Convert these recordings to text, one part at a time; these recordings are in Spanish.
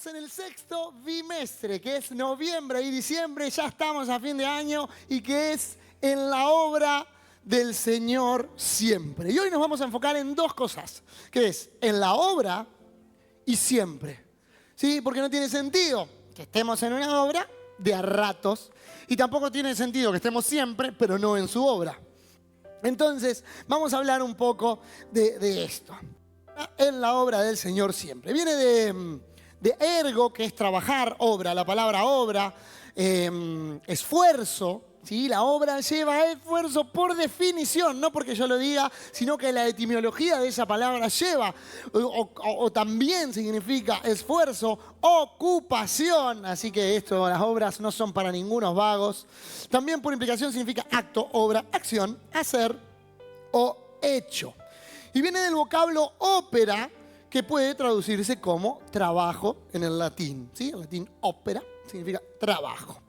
En el sexto bimestre, que es noviembre y diciembre, ya estamos a fin de año, y que es en la obra del Señor siempre. Y hoy nos vamos a enfocar en dos cosas, que es en la obra y siempre. ¿Sí? Porque no tiene sentido que estemos en una obra de a ratos, y tampoco tiene sentido que estemos siempre, pero no en su obra. Entonces, vamos a hablar un poco de esto. En la obra del Señor siempre. Viene de ergo, que es trabajar, obra, la palabra obra, esfuerzo, ¿sí? La obra lleva esfuerzo por definición, no porque yo lo diga, sino que la etimología de esa palabra lleva, o también significa esfuerzo, ocupación, así que las obras no son para ningunos vagos. También por implicación significa acto, obra, acción, hacer o hecho. Y viene del vocablo ópera, que puede traducirse como trabajo en el latín. ¿Sí? En latín, ópera significa trabajo.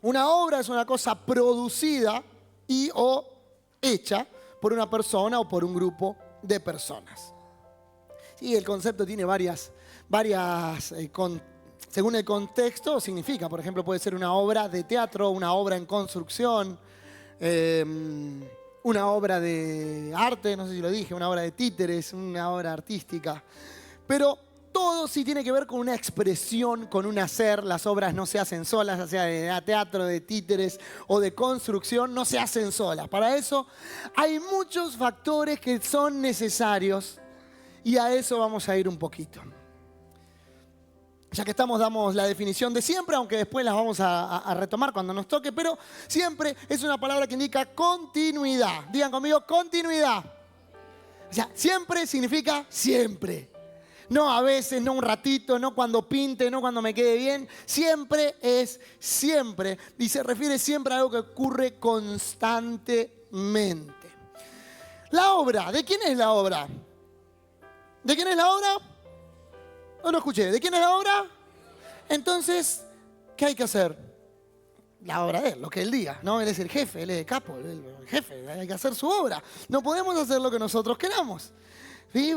Una obra es una cosa producida y o hecha por una persona o por un grupo de personas. Sí, el concepto tiene varias según el contexto, significa, por ejemplo, puede ser una obra de teatro, una obra en construcción, una obra de arte, no sé si lo dije, una obra de títeres, una obra artística. Pero todo sí tiene que ver con una expresión, con un hacer. Las obras no se hacen solas, ya sea de teatro, de títeres o de construcción, no se hacen solas. Para eso hay muchos factores que son necesarios, y a eso vamos a ir un poquito. Ya que estamos, damos la definición de siempre, aunque después las vamos a retomar cuando nos toque, pero siempre es una palabra que indica continuidad. Digan conmigo, continuidad. O sea, siempre significa siempre. No a veces, no un ratito, no cuando pinte, no cuando me quede bien. Siempre es siempre, y se refiere siempre a algo que ocurre constantemente. La obra, ¿de quién es la obra? ¿De quién es la obra? No lo escuché. ¿De quién es la obra? Entonces, ¿qué hay que hacer? La obra de él, lo que él diga, ¿no? Él es el jefe, él es el capo, el jefe, hay que hacer su obra. No podemos hacer lo que nosotros queramos. ¿Sí?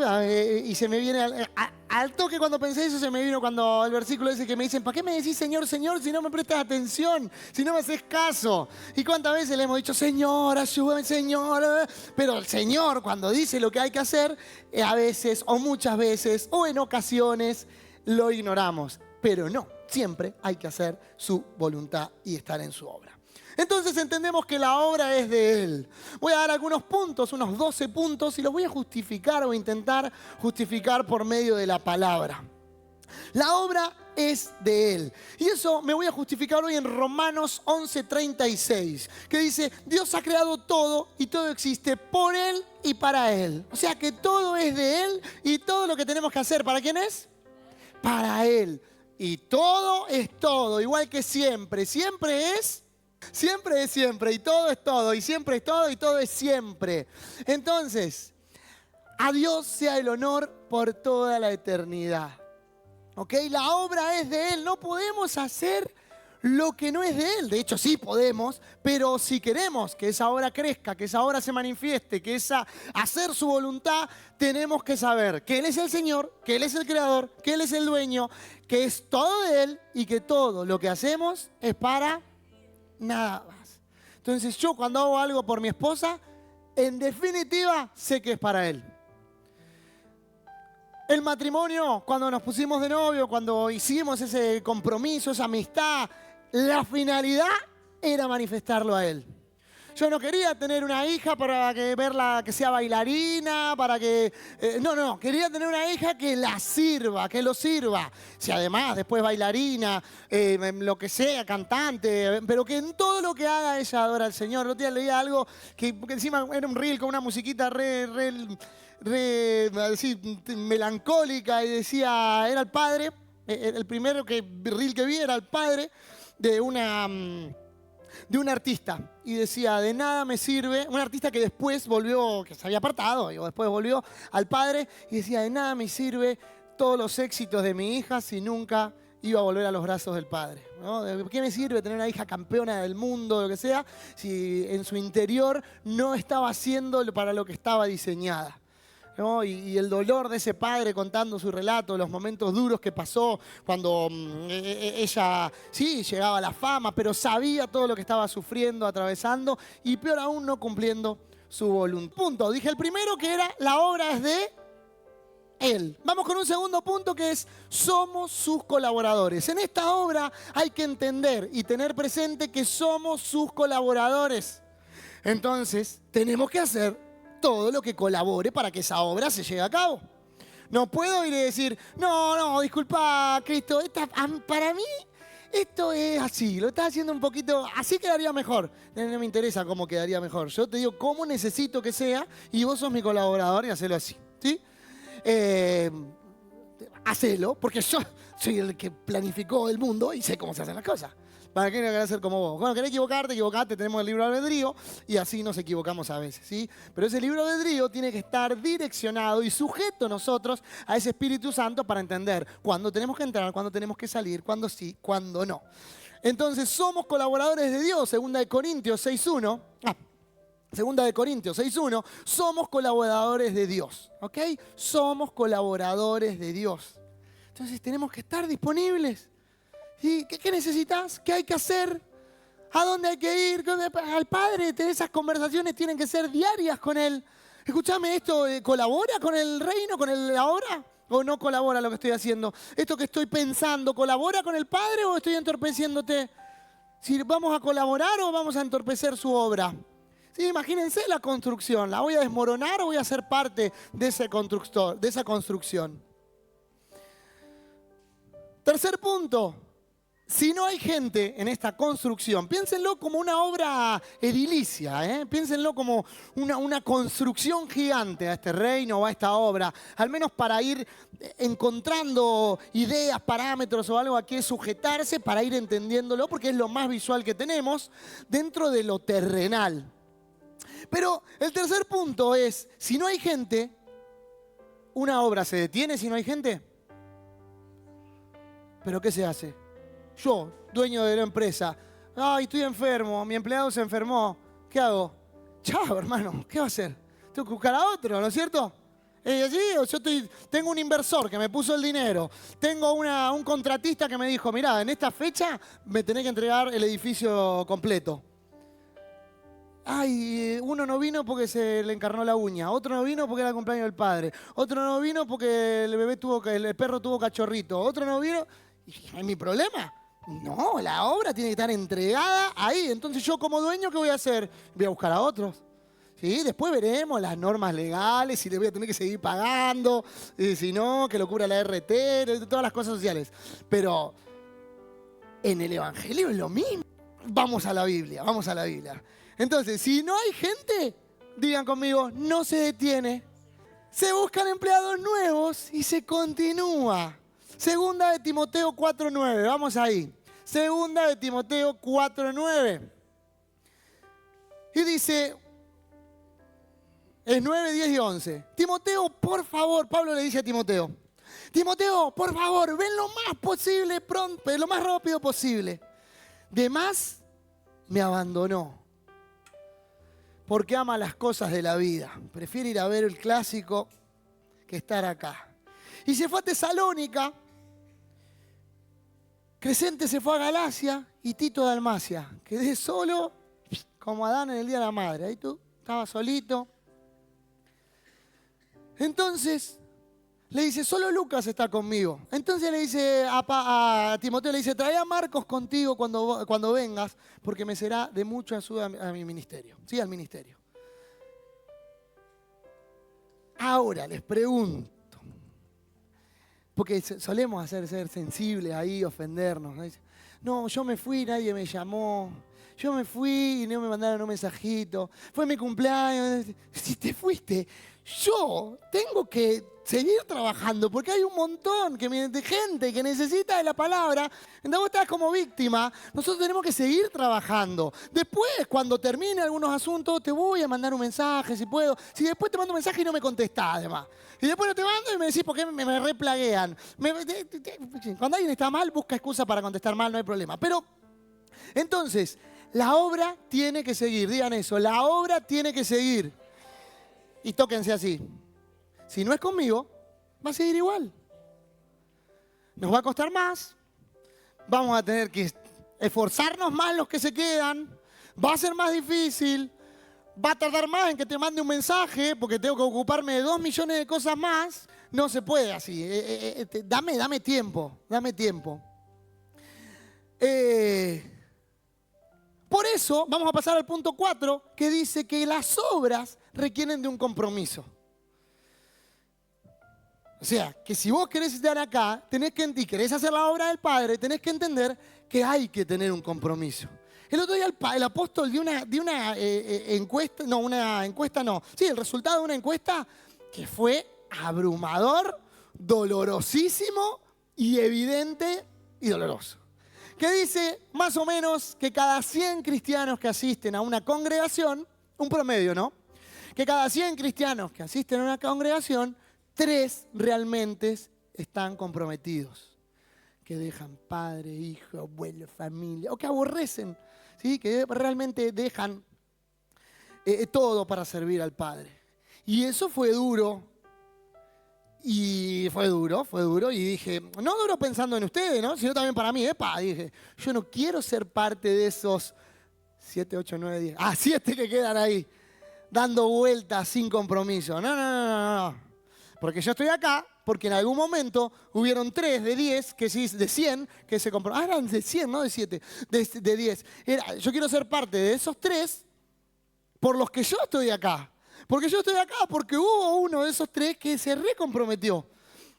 Y se me viene al toque cuando pensé eso, se me vino cuando el versículo ese que me dicen, ¿para qué me decís Señor, Señor, si no me prestas atención, si no me haces caso? ¿Y cuántas veces le hemos dicho, Señor, ayúdame, Señor? Pero el Señor, cuando dice lo que hay que hacer, a veces, o muchas veces, o en ocasiones, lo ignoramos. Pero no, siempre hay que hacer su voluntad y estar en su obra. Entonces entendemos que la obra es de Él. Voy a dar algunos puntos, unos 12 puntos, y los voy a justificar o intentar justificar por medio de la palabra. La obra es de Él. Y eso me voy a justificar hoy en Romanos 11:36, que dice, Dios ha creado todo y todo existe por Él y para Él. O sea que todo es de Él, y todo lo que tenemos que hacer, ¿para quién es? Para Él. Y todo es todo, igual que siempre. Siempre es siempre, y todo es todo, y siempre es todo, y todo es siempre. Entonces, a Dios sea el honor por toda la eternidad. ¿Ok? La obra es de Él, no podemos hacer lo que no es de Él. De hecho, sí podemos, pero si queremos que esa obra crezca, que esa obra se manifieste, que hacer su voluntad, tenemos que saber que Él es el Señor, que Él es el Creador, que Él es el Dueño, que es todo de Él, y que todo lo que hacemos es para nada más. Entonces yo, cuando hago algo por mi esposa, en definitiva sé que es para Él. El matrimonio, cuando nos pusimos de novio, cuando hicimos ese compromiso, esa amistad, la finalidad era manifestarlo a Él. Yo no quería tener una hija para verla que sea bailarina, para que... No, quería tener una hija que la sirva, que lo sirva. Si además después bailarina, lo que sea, cantante, pero que en todo lo que haga ella adora al Señor. El otro día leía algo que encima era un reel con una musiquita re así, melancólica y decía, era el padre, el primero reel que vi era el padre de un artista. Y decía, de nada me sirve, un artista que después volvió, que se había apartado, y después volvió al padre y decía, de nada me sirve todos los éxitos de mi hija si nunca iba a volver a los brazos del padre, ¿no? ¿De qué me sirve tener una hija campeona del mundo, lo que sea, si en su interior no estaba haciendo para lo que estaba diseñada? ¿No? Y el dolor de ese padre contando su relato, los momentos duros que pasó cuando ella, sí, llegaba a la fama, pero sabía todo lo que estaba sufriendo, atravesando, y peor aún, no cumpliendo su voluntad. Punto. Dije el primero, que era la obra es de Él. Vamos con un segundo punto, que es somos sus colaboradores. En esta obra hay que entender y tener presente que somos sus colaboradores. Entonces, tenemos que hacer todo lo que colabore para que esa obra se lleve a cabo. No puedo ir y decir, no, disculpa, Cristo, para mí esto es así, lo estás haciendo un poquito, así quedaría mejor. No me interesa cómo quedaría mejor. Yo te digo cómo necesito que sea y vos sos mi colaborador y hacelo así, ¿sí? Hacelo, porque yo soy el que planificó el mundo y sé cómo se hacen las cosas. ¿Para qué no querés ser como vos? Bueno, querés equivocarte, tenemos el libre albedrío y así nos equivocamos a veces, ¿sí? Pero ese libre albedrío tiene que estar direccionado y sujeto nosotros a ese Espíritu Santo para entender cuándo tenemos que entrar, cuándo tenemos que salir, cuándo sí, cuándo no. Entonces, somos colaboradores de Dios, 2 Corintios 6.1. 2 Corintios 6.1, somos colaboradores de Dios, ¿ok? Somos colaboradores de Dios. Entonces tenemos que estar disponibles. ¿Sí? ¿Qué necesitas? ¿Qué hay que hacer? ¿A dónde hay que ir? Al Padre, esas conversaciones tienen que ser diarias con Él. Escúchame, ¿esto colabora con el reino, con la obra? ¿O no colabora lo que estoy haciendo? ¿Esto que estoy pensando, colabora con el Padre o estoy entorpeciéndote? Si vamos a colaborar o vamos a entorpecer su obra. Sí, imagínense la construcción. ¿La voy a desmoronar o voy a ser parte de ese constructor, de esa construcción? Tercer punto. Si no hay gente en esta construcción, piénsenlo como una obra edilicia, piénsenlo como una construcción gigante a este reino o a esta obra, al menos para ir encontrando ideas, parámetros o algo a qué sujetarse para ir entendiéndolo, porque es lo más visual que tenemos dentro de lo terrenal. Pero el tercer punto es, si no hay gente, ¿una obra se detiene si no hay gente? ¿Pero qué se hace? Yo, dueño de la empresa, ay, estoy enfermo, mi empleado se enfermó, ¿qué hago? Chao, hermano, ¿qué va a hacer? Tengo que buscar a otro, ¿no es cierto? Tengo un inversor que me puso el dinero, tengo un contratista que me dijo, mirá, en esta fecha me tenés que entregar el edificio completo. Ay, uno no vino porque se le encarnó la uña, otro no vino porque era el cumpleaños del padre, otro no vino porque el perro tuvo cachorrito, otro no vino. ¿Es mi problema? No, la obra tiene que estar entregada ahí. Entonces yo como dueño, ¿qué voy a hacer? Voy a buscar a otros. ¿Sí? Después veremos las normas legales, si le voy a tener que seguir pagando, si no, que lo cubra la RT, todas las cosas sociales. Pero en el Evangelio es lo mismo. Vamos a la Biblia, vamos a la Biblia. Entonces, si no hay gente, digan conmigo, no se detiene. Se buscan empleados nuevos y se continúa. 2 Timoteo 4.9, vamos ahí. 2 Timoteo 4.9. Y dice, es 9, 10 y 11. Timoteo, por favor, Pablo le dice a Timoteo, por favor, ven lo más posible, pronto, lo más rápido posible. Demás me abandonó, porque ama las cosas de la vida. Prefiere ir a ver el clásico que estar acá. Y se fue a Tesalónica. Crescente se fue a Galacia y Tito a Dalmacia. Quedé solo como Adán en el día de la madre. Ahí tú estabas solito. Entonces le dice, solo Lucas está conmigo. Entonces le dice a Timoteo, le dice, trae a Marcos contigo cuando vengas, porque me será de mucha ayuda a mi ministerio. Sí, al ministerio. Ahora les pregunto, porque solemos ser sensibles ahí, ofendernos. No, yo me fui, nadie me llamó. yo me fui y no me mandaron un mensajito. Fue mi cumpleaños. Si te fuiste, yo tengo que seguir trabajando porque hay un montón de gente que necesita de la palabra. Entonces vos estás como víctima. Nosotros tenemos que seguir trabajando. Después, cuando termine algunos asuntos, te voy a mandar un mensaje si puedo. Si después te mando un mensaje y no me contestás, además. Y después no te mando y me decís por qué me replaguean. Cuando alguien está mal, busca excusa para contestar mal, no hay problema. Pero, entonces, la obra tiene que seguir. Digan eso, la obra tiene que seguir. Y tóquense así. Si no es conmigo, va a seguir igual. Nos va a costar más. Vamos a tener que esforzarnos más los que se quedan. Va a ser más difícil. Va a tardar más en que te mande un mensaje porque tengo que ocuparme de 2 millones de cosas más. No se puede así. Dame tiempo. Dame tiempo. Por eso vamos a pasar al punto 4 que dice que las obras requieren de un compromiso. O sea, que si vos querés estar acá y querés hacer la obra del Padre, tenés que entender que hay que tener un compromiso. El otro día el apóstol dio una encuesta, el resultado de una encuesta que fue abrumador, dolorosísimo y evidente y doloroso. Que dice más o menos que cada 100 cristianos que asisten a una congregación, un promedio, ¿no? Que cada 100 cristianos que asisten a una congregación, 3 realmente están comprometidos. Que dejan padre, hijo, abuelo, familia, o que aborrecen, ¿sí? Que realmente dejan todo para servir al Padre. Y eso fue duro. Y fue duro. Y dije, no duro pensando en ustedes, ¿no? Sino también para mí, dije, yo no quiero ser parte de esos 7, 8, 9, 10. 7 que quedan ahí, dando vueltas sin compromiso. No. Porque yo estoy acá, porque en algún momento hubieron 3 de 10, de 100, que se comprometieron. Eran de 100, no de 7, de 10. Yo quiero ser parte de esos 3 por los que yo estoy acá. Porque yo estoy acá porque hubo uno de esos 3 que se recomprometió.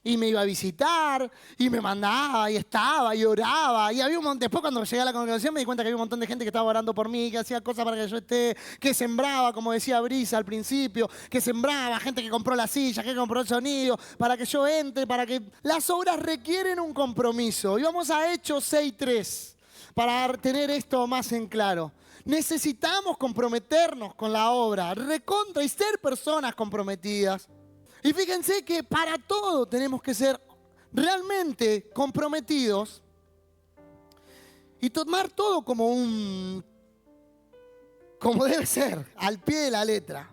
Y me iba a visitar, y me mandaba, y estaba, y oraba. Y había después cuando llegué a la congregación me di cuenta que había un montón de gente que estaba orando por mí, que hacía cosas para que yo esté, que sembraba, como decía Brisa al principio, que sembraba, gente que compró la silla, que compró el sonido, para que yo entre, para que... Las obras requieren un compromiso. Y vamos a Hechos 6:3 para tener esto más en claro. Necesitamos comprometernos con la obra, recontra y ser personas comprometidas. Y fíjense que para todo tenemos que ser realmente comprometidos y tomar todo como debe ser, al pie de la letra.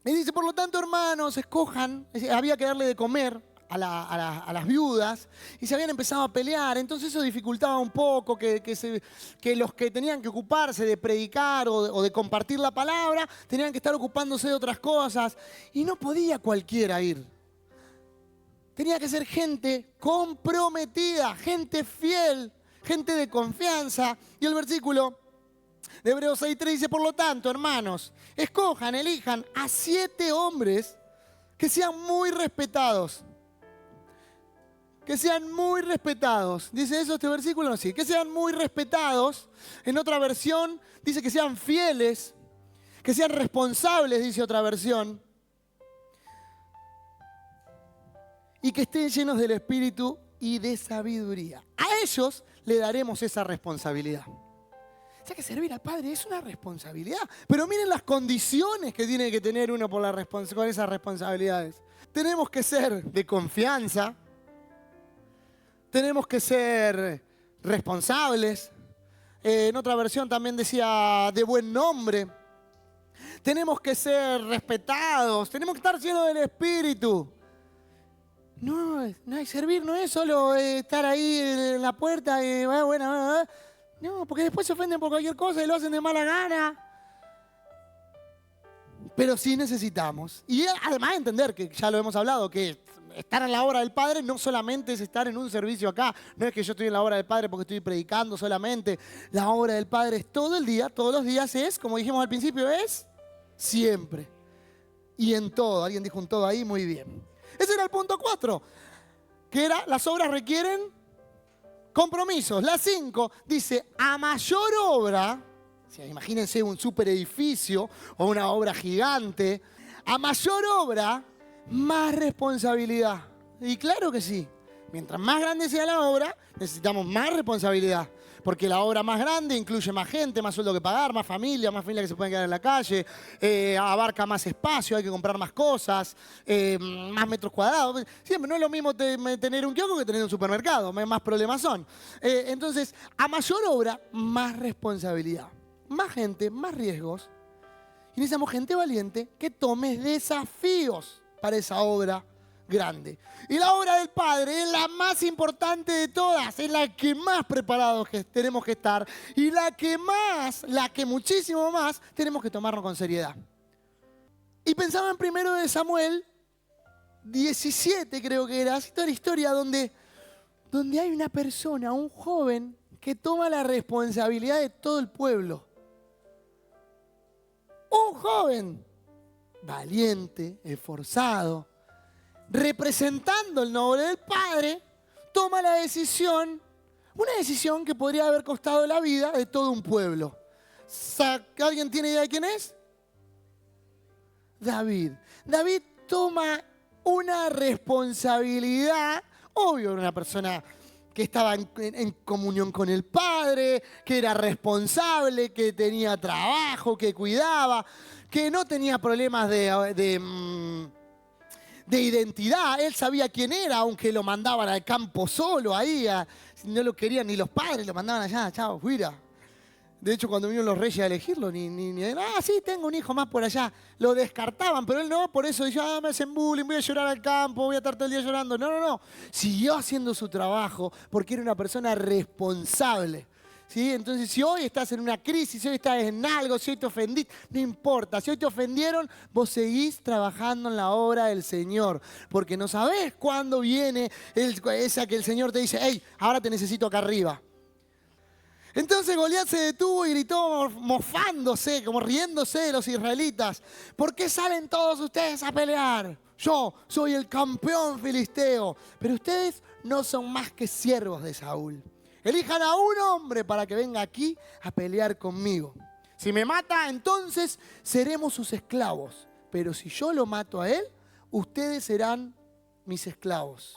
Y dice, por lo tanto, hermanos, escojan, había que darle de comer a las viudas y se habían empezado a pelear. Entonces eso dificultaba un poco que los que tenían que ocuparse de predicar o de compartir la palabra tenían que estar ocupándose de otras cosas y no podía cualquiera ir. Tenía que ser gente comprometida, gente fiel, gente de confianza. Y el versículo de Hebreos 6:3 dice, por lo tanto, hermanos, elijan a 7 hombres que sean muy respetados. Que sean muy respetados. ¿Dice eso este versículo? No, sí. Que sean muy respetados. En otra versión dice que sean fieles, que sean responsables, dice otra versión. Y que estén llenos del Espíritu y de sabiduría. A ellos le daremos esa responsabilidad. O sea que servir al Padre es una responsabilidad. Pero miren las condiciones que tiene que tener uno con esas responsabilidades. Tenemos que ser de confianza. Tenemos que ser responsables. En otra versión también decía de buen nombre. Tenemos que ser respetados. Tenemos que estar llenos del Espíritu. No hay servir, no es solo estar ahí en la puerta y bueno. No, porque después se ofenden por cualquier cosa y lo hacen de mala gana. Pero sí necesitamos. Y además entender que ya lo hemos hablado, que estar en la obra del Padre no solamente es estar en un servicio acá. No es que yo estoy en la obra del Padre porque estoy predicando solamente. La obra del Padre es todo el día, todos los días es, como dijimos al principio, es siempre. Y en todo. Alguien dijo un todo ahí, muy bien. Ese era el punto 4. Que era, las obras requieren Compromisos. La 5 dice, a mayor obra, o sea, imagínense un super edificio o una obra gigante, a mayor obra, más responsabilidad. Y claro que sí. Mientras más grande sea la obra, necesitamos más responsabilidad. Porque la obra más grande incluye más gente, más sueldo que pagar, más familias que se pueden quedar en la calle, abarca más espacio, hay que comprar más cosas, más metros cuadrados. Siempre no es lo mismo tener un kiosco que tener un supermercado, más problemas son. Entonces, a mayor obra, más responsabilidad. Más gente, más riesgos. Y necesitamos gente valiente que tome desafíos para esa obra grande. Y la obra del Padre es la más importante de todas, es la que más preparados tenemos que estar y la que muchísimo más tenemos que tomarnos con seriedad. Y pensaba en 1 de Samuel 17, creo que era, toda la historia donde hay una persona, un joven, que toma la responsabilidad de todo el pueblo. Un joven valiente, esforzado, representando el nombre del Padre, toma la decisión, una decisión que podría haber costado la vida de todo un pueblo. ¿Alguien tiene idea de quién es? David. David toma una responsabilidad, obvio, era una persona que estaba en comunión con el Padre, que era responsable, que tenía trabajo, que cuidaba, que no tenía problemas de identidad. Él sabía quién era, aunque lo mandaban al campo solo, ahí, no lo querían ni los padres, lo mandaban allá, chao, fuera. De hecho, cuando vinieron los reyes a elegirlo, sí, tengo un hijo más por allá. Lo descartaban, pero él no, por eso dijo, me hacen bullying, voy a llorar al campo, voy a estar todo el día llorando. No. Siguió haciendo su trabajo porque era una persona responsable. ¿Sí? Entonces, si hoy estás en una crisis, si hoy estás en algo, si hoy te ofendiste, no importa. Si hoy te ofendieron, vos seguís trabajando en la obra del Señor. Porque no sabés cuándo viene esa que el Señor te dice, hey, ahora te necesito acá arriba. Entonces Goliat se detuvo y gritó mofándose, como riéndose de los israelitas. ¿Por qué salen todos ustedes a pelear? Yo soy el campeón filisteo, pero ustedes no son más que siervos de Saúl. Elijan a un hombre para que venga aquí a pelear conmigo. Si me mata, entonces seremos sus esclavos. Pero si yo lo mato a él, ustedes serán mis esclavos.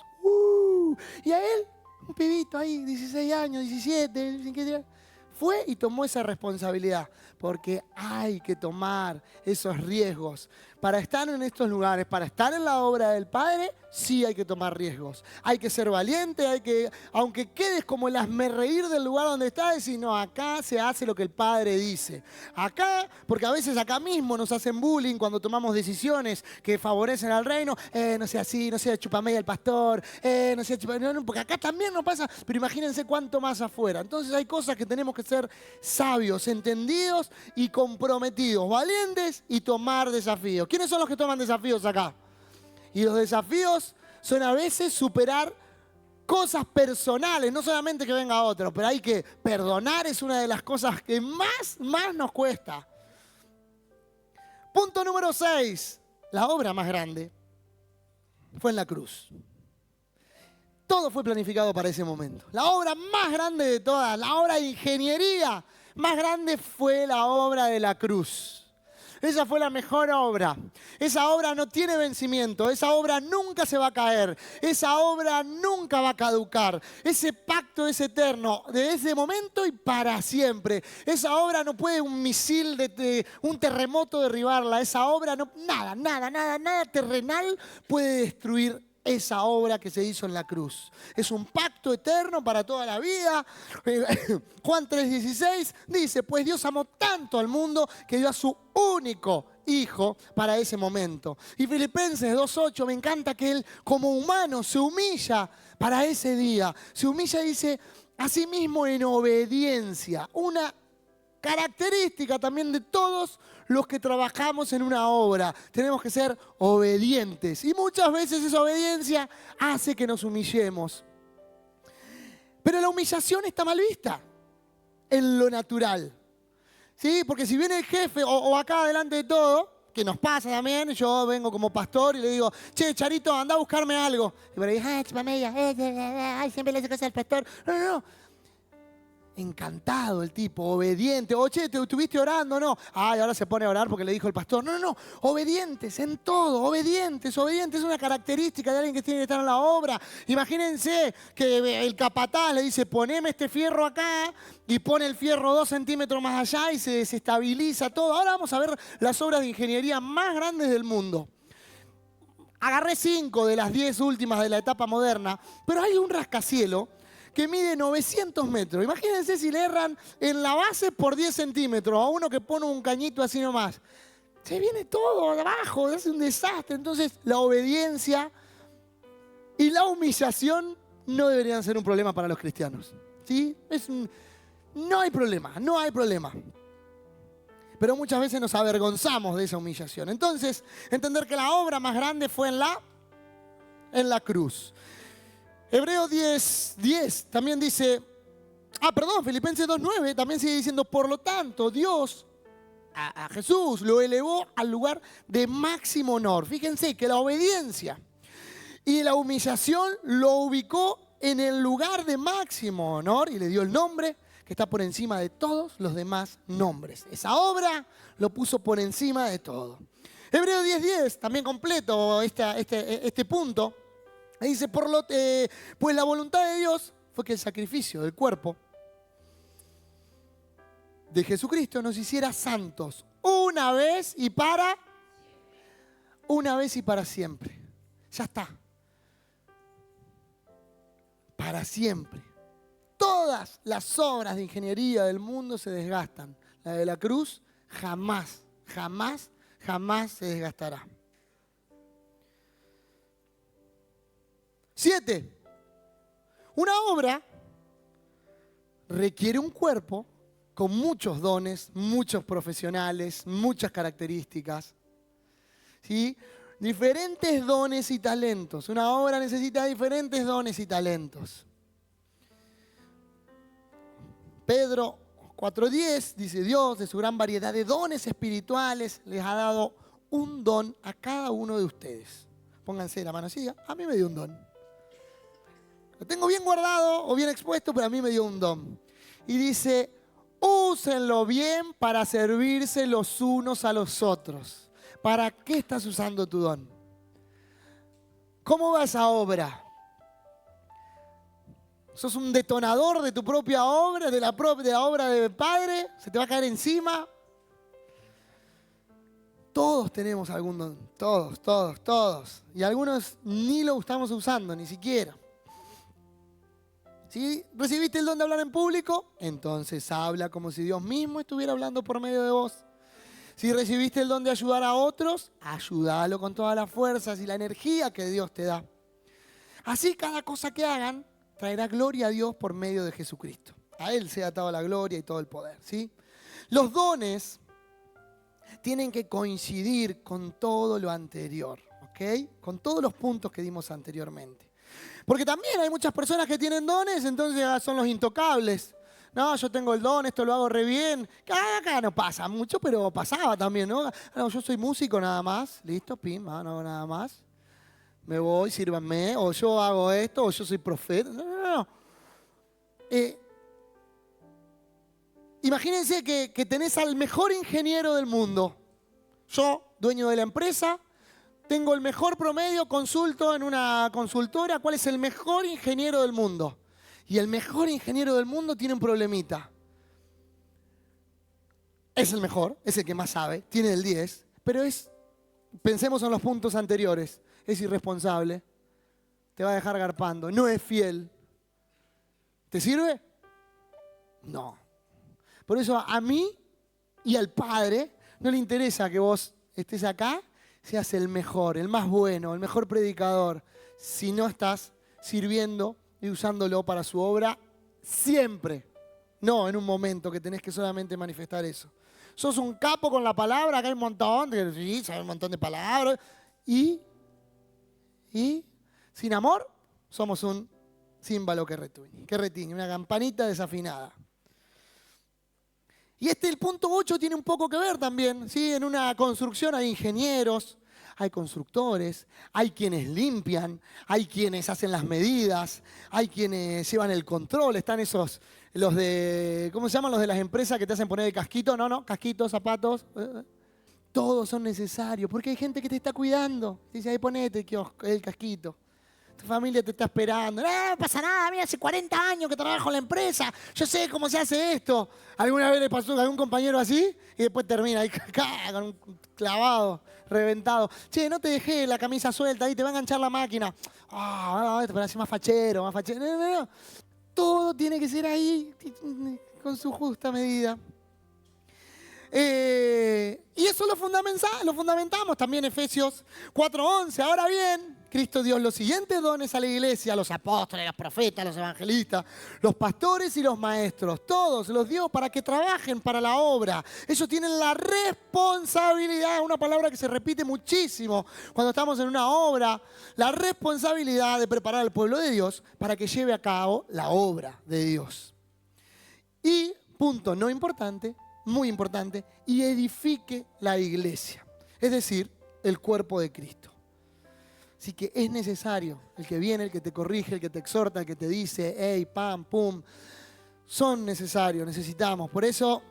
Y a él, un pibito ahí, 16 años, 17, fue y tomó esa responsabilidad. Porque hay que tomar esos riesgos. Para estar en estos lugares, para estar en la obra del Padre, sí hay que tomar riesgos. Hay que ser valiente, aunque quedes como el hazmerreír del lugar donde estás, decir, no, acá se hace lo que el Padre dice. Acá, porque a veces acá mismo nos hacen bullying cuando tomamos decisiones que favorecen al reino. No sea así, no sea chupamey el pastor, no sea chupamey, no, porque acá también nos pasa, pero imagínense cuánto más afuera. Entonces hay cosas que tenemos que ser sabios, entendidos y comprometidos, valientes y tomar desafíos. ¿Quiénes son los que toman desafíos acá? Y los desafíos son a veces superar cosas personales, no solamente que venga otro, pero hay que perdonar, es una de las cosas que más nos cuesta. Punto número 6. La obra más grande fue en la cruz. Todo fue planificado para ese momento. La obra más grande de todas, la obra de ingeniería más grande fue la obra de la cruz. Esa fue la mejor obra. Esa obra no tiene vencimiento. Esa obra nunca se va a caer. Esa obra nunca va a caducar. Ese pacto es eterno, desde ese momento y para siempre. Esa obra no puede un misil, un terremoto derribarla. Esa obra, nada terrenal puede destruir esa obra que se hizo en la cruz. Es un pacto eterno para toda la vida. Juan 3:16 dice, pues Dios amó tanto al mundo que dio a su único Hijo para ese momento. Y Filipenses 2:8, me encanta que Él como humano se humilla para ese día. Se humilla y dice, asimismo en obediencia. Una característica también de todos los que trabajamos en una obra. Tenemos que ser obedientes. Y muchas veces esa obediencia hace que nos humillemos. Pero la humillación está mal vista en lo natural. ¿Sí? Porque si viene el jefe o acá delante de todo, que nos pasa también, yo vengo como pastor y le digo, che, Charito, anda a buscarme algo. Y por ahí, chupamella, siempre le hace cosas al pastor. No, no, no. Encantado el tipo, obediente. O che, ¿te estuviste orando? No. Ay, ahora se pone a orar porque le dijo el pastor. No, no, no. Obedientes en todo. Obedientes, obedientes. Es una característica de alguien que tiene que estar en la obra. Imagínense que el capataz le dice, poneme este fierro acá y pone el fierro 2 centímetros más allá y se desestabiliza todo. Ahora vamos a ver las obras de ingeniería más grandes del mundo. Agarré 5 de las 10 últimas de la etapa moderna, pero hay un rascacielos que mide 900 metros. Imagínense si le erran en la base por 10 centímetros a uno que pone un cañito así nomás. Se viene todo de abajo, es un desastre. Entonces la obediencia y la humillación no deberían ser un problema para los cristianos. ¿Sí? No hay problema, no hay problema. Pero muchas veces nos avergonzamos de esa humillación. Entonces, entender que la obra más grande fue en la cruz. Hebreos 10 también dice, Filipenses 2:9 también sigue diciendo, por lo tanto, Dios a Jesús lo elevó al lugar de máximo honor. Fíjense que la obediencia y la humillación lo ubicó en el lugar de máximo honor y le dio el nombre que está por encima de todos los demás nombres. Esa obra lo puso por encima de todo. Hebreos 10:10 también completo este punto. Dice, pues la voluntad de Dios fue que el sacrificio del cuerpo de Jesucristo nos hiciera santos una vez y para siempre. Ya está. Para siempre. Todas las obras de ingeniería del mundo se desgastan. La de la cruz jamás se desgastará. 7. Una obra requiere un cuerpo con muchos dones, muchos profesionales, muchas características. ¿Sí? Diferentes dones y talentos. Una obra necesita diferentes dones y talentos. Pedro 4:10 dice, Dios de su gran variedad de dones espirituales les ha dado un don a cada uno de ustedes. Pónganse la mano así, a mí me dio un don. Lo tengo bien guardado o bien expuesto, pero a mí me dio un don. Y dice, úsenlo bien para servirse los unos a los otros. ¿Para qué estás usando tu don? ¿Cómo va esa obra? ¿Sos un detonador de tu propia obra, de la obra del Padre? ¿Se te va a caer encima? Todos tenemos algún don. Todos. Y algunos ni lo estamos usando, ni siquiera. Si recibiste el don de hablar en público, entonces habla como si Dios mismo estuviera hablando por medio de vos. Si recibiste el don de ayudar a otros, ayúdalo con todas las fuerzas y la energía que Dios te da. Así cada cosa que hagan traerá gloria a Dios por medio de Jesucristo. A Él sea toda la gloria y todo el poder, ¿sí? Los dones tienen que coincidir con todo lo anterior, ¿ok? Con todos los puntos que dimos anteriormente. Porque también hay muchas personas que tienen dones, entonces son los intocables. No, yo tengo el don, esto lo hago re bien. Acá no pasa mucho, pero pasaba también, ¿no? No, yo soy músico nada más, listo, pim, no hago nada más. Me voy, sírvanme, o yo hago esto, o yo soy profeta. No. Imagínense que tenés al mejor ingeniero del mundo. Yo, dueño de la empresa, tengo el mejor promedio, consulto en una consultora cuál es el mejor ingeniero del mundo. Y el mejor ingeniero del mundo tiene un problemita. Es el mejor, es el que más sabe, tiene el 10, pero pensemos en los puntos anteriores, es irresponsable, te va a dejar garpando, no es fiel. ¿Te sirve? No. Por eso a mí y al Padre no le interesa que vos estés acá, seas el mejor, el más bueno, el mejor predicador, si no estás sirviendo y usándolo para su obra siempre. No en un momento que tenés que solamente manifestar eso. Sos un capo con la palabra, acá hay un montón, sí, sabes un montón de palabras. Y sin amor somos un címbalo que retiñe, una campanita desafinada. Y el punto 8 tiene un poco que ver también, ¿sí? En una construcción hay ingenieros, hay constructores, hay quienes limpian, hay quienes hacen las medidas, hay quienes llevan el control, están los de, ¿cómo se llaman? Los de las empresas que te hacen poner el casquito, no, casquitos, zapatos, todos son necesarios, porque hay gente que te está cuidando. Dice, ahí ponete el casquito. Tu familia te está esperando. No pasa nada, mira, hace 40 años que trabajo en la empresa. Yo sé cómo se hace esto. ¿Alguna vez le pasó a algún compañero así? Y después termina ahí con un clavado, reventado. Che, no te dejé la camisa suelta, ahí te va a enganchar la máquina. Te parece más fachero, más fachero. No. Todo tiene que ser ahí, con su justa medida. Y eso lo fundamentamos también en Efesios 4:11. Ahora bien, Cristo dio los siguientes dones a la iglesia, a los apóstoles, los profetas, los evangelistas, los pastores y los maestros. Todos los dio para que trabajen para la obra. Ellos tienen la responsabilidad, una palabra que se repite muchísimo cuando estamos en una obra, la responsabilidad de preparar al pueblo de Dios para que lleve a cabo la obra de Dios. Y, punto no importante, muy importante, y edifique la iglesia, es decir, el cuerpo de Cristo. Así que es necesario el que viene, el que te corrige, el que te exhorta, el que te dice, hey, pam, pum, son necesarios, necesitamos. Por eso,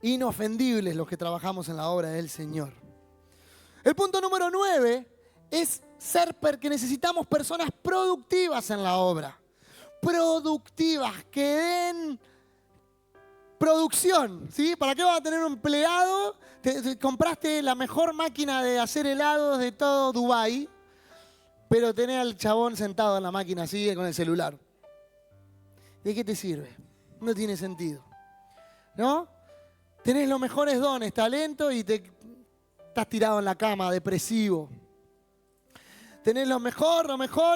inofendibles los que trabajamos en la obra del Señor. El punto número 9 es que necesitamos personas productivas en la obra. Productivas, que den producción, ¿sí? ¿Para qué vas a tener un empleado? Te compraste la mejor máquina de hacer helados de todo Dubái, pero tenés al chabón sentado en la máquina así con el celular. ¿De qué te sirve? No tiene sentido, ¿no? Tenés los mejores dones, talento y estás tirado en la cama, depresivo. Tenés lo mejor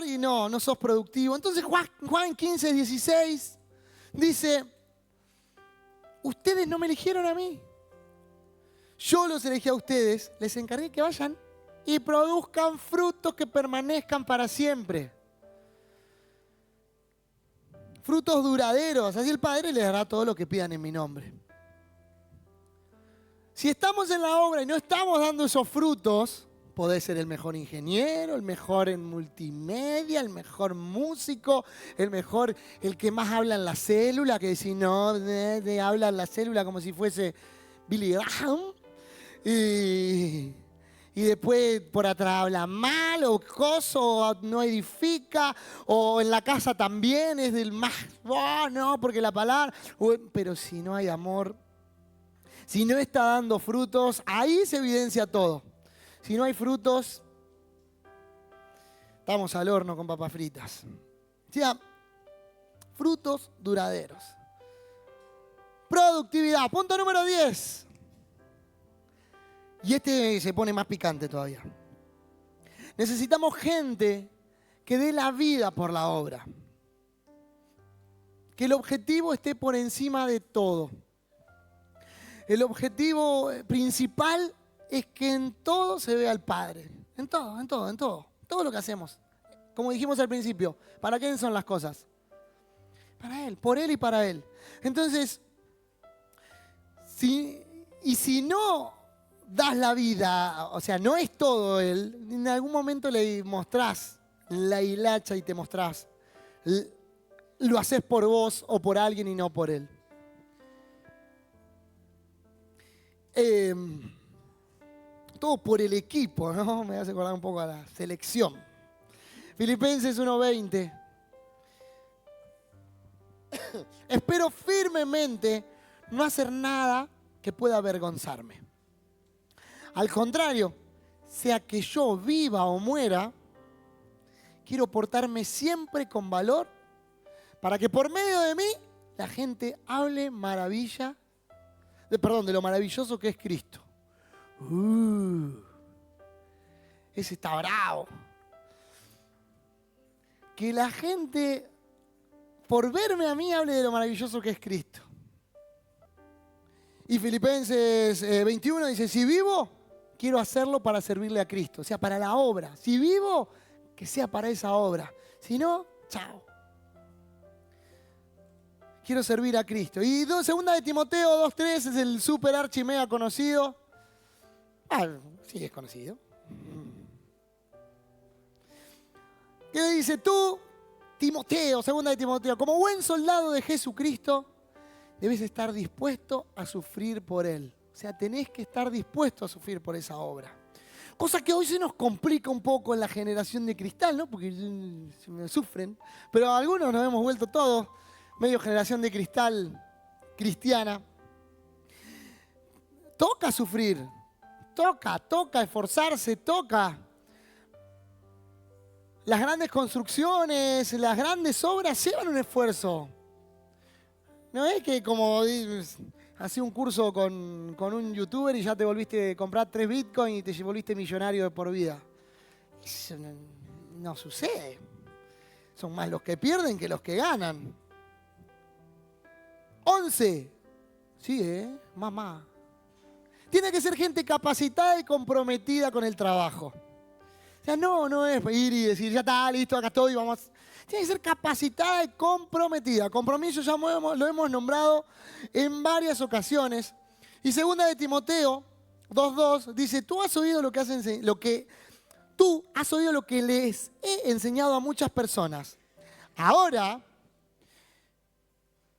y no sos productivo. Entonces Juan 15:16 dice, ustedes no me eligieron a mí. Yo los elegí a ustedes, les encargué que vayan y produzcan frutos que permanezcan para siempre. Frutos duraderos, así el Padre les dará todo lo que pidan en mi nombre. Si estamos en la obra y no estamos dando esos frutos, podés ser el mejor ingeniero, el mejor en multimedia, el mejor músico, el que más habla en la célula, que si no, habla en la célula como si fuese Billy Graham. Y después por atrás habla mal, o no edifica, o en la casa también es del más, no, porque la palabra, pero si no hay amor, si no está dando frutos, ahí se evidencia todo. Si no hay frutos, estamos al horno con papas fritas. O sea, frutos duraderos. Productividad, punto número 10. Y se pone más picante todavía. Necesitamos gente que dé la vida por la obra. Que el objetivo esté por encima de todo. El objetivo principal es que en todo se vea al Padre. En todo. Todo lo que hacemos. Como dijimos al principio, ¿para quién son las cosas? Para Él, por Él y para Él. Entonces, si no das la vida, o sea, no es todo Él, en algún momento le mostrás la hilacha y te mostrás, lo haces por vos o por alguien y no por Él. Todo por el equipo, ¿no? Me hace acordar un poco a la selección. Filipenses 1:20. Espero firmemente no hacer nada que pueda avergonzarme. Al contrario, sea que yo viva o muera, quiero portarme siempre con valor para que por medio de mí la gente hable de lo maravilloso que es Cristo. Ese está bravo. Que la gente, por verme a mí, hable de lo maravilloso que es Cristo. Y Filipenses 21 dice, si vivo, quiero hacerlo para servirle a Cristo. O sea, para la obra. Si vivo, que sea para esa obra. Si no, chao. quiero servir a Cristo. Y segunda de Timoteo 2:3 es el super archi mega conocido. Sí, es conocido. ¿Qué le dice? Tú, Timoteo, segunda de Timoteo, como buen soldado de Jesucristo, debes estar dispuesto a sufrir por Él. O sea, tenés que estar dispuesto a sufrir por esa obra. Cosa que hoy se nos complica un poco en la generación de cristal, ¿no? Porque sufren. Pero algunos nos hemos vuelto todos medio generación de cristal cristiana. Toca sufrir. Toca esforzarse, toca. Las grandes construcciones, las grandes obras llevan un esfuerzo. No es que como hacía un curso con un youtuber y ya te volviste a comprar 3 bitcoins y te volviste millonario de por vida. Eso no sucede. Son más los que pierden que los que ganan. 11. Sí, mamá. Tiene que ser gente capacitada y comprometida con el trabajo. O sea, no es ir y decir, ya está, listo, acá estoy, vamos. Tiene que ser capacitada y comprometida. Compromiso ya lo hemos nombrado en varias ocasiones. Y segunda de Timoteo 2:2 dice, tú has oído lo que les he enseñado a muchas personas. Ahora,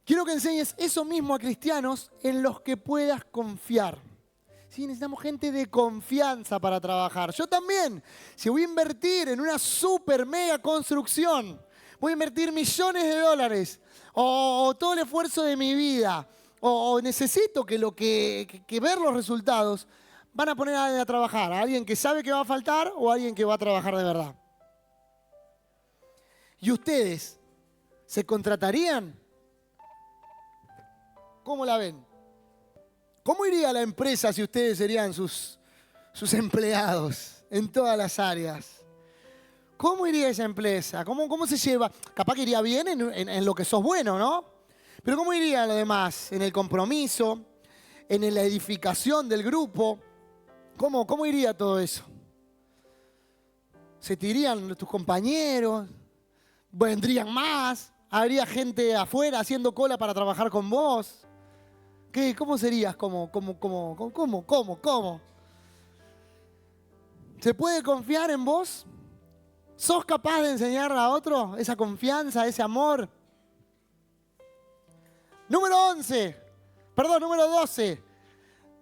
quiero que enseñes eso mismo a cristianos en los que puedas confiar. Sí, necesitamos gente de confianza para trabajar. Yo también, si voy a invertir en una super mega construcción, voy a invertir millones de dólares o todo el esfuerzo de mi vida o necesito que ver los resultados, van a poner a alguien a trabajar, a alguien que sabe que va a faltar o a alguien que va a trabajar de verdad. ¿Y ustedes se contratarían? ¿Cómo la ven? ¿Cómo iría la empresa si ustedes serían sus empleados en todas las áreas? ¿Cómo iría esa empresa? ¿Cómo se lleva? Capaz que iría bien en lo que sos bueno, ¿no? Pero ¿cómo iría lo demás? En el compromiso, en la edificación del grupo. ¿Cómo iría todo eso? ¿Se te irían tus compañeros? ¿Vendrían más? ¿Habría gente afuera haciendo cola para trabajar con vos? ¿Qué? ¿Cómo serías? ¿Cómo? ¿Se puede confiar en vos? ¿Sos capaz de enseñar a otro esa confianza, ese amor? Número 12.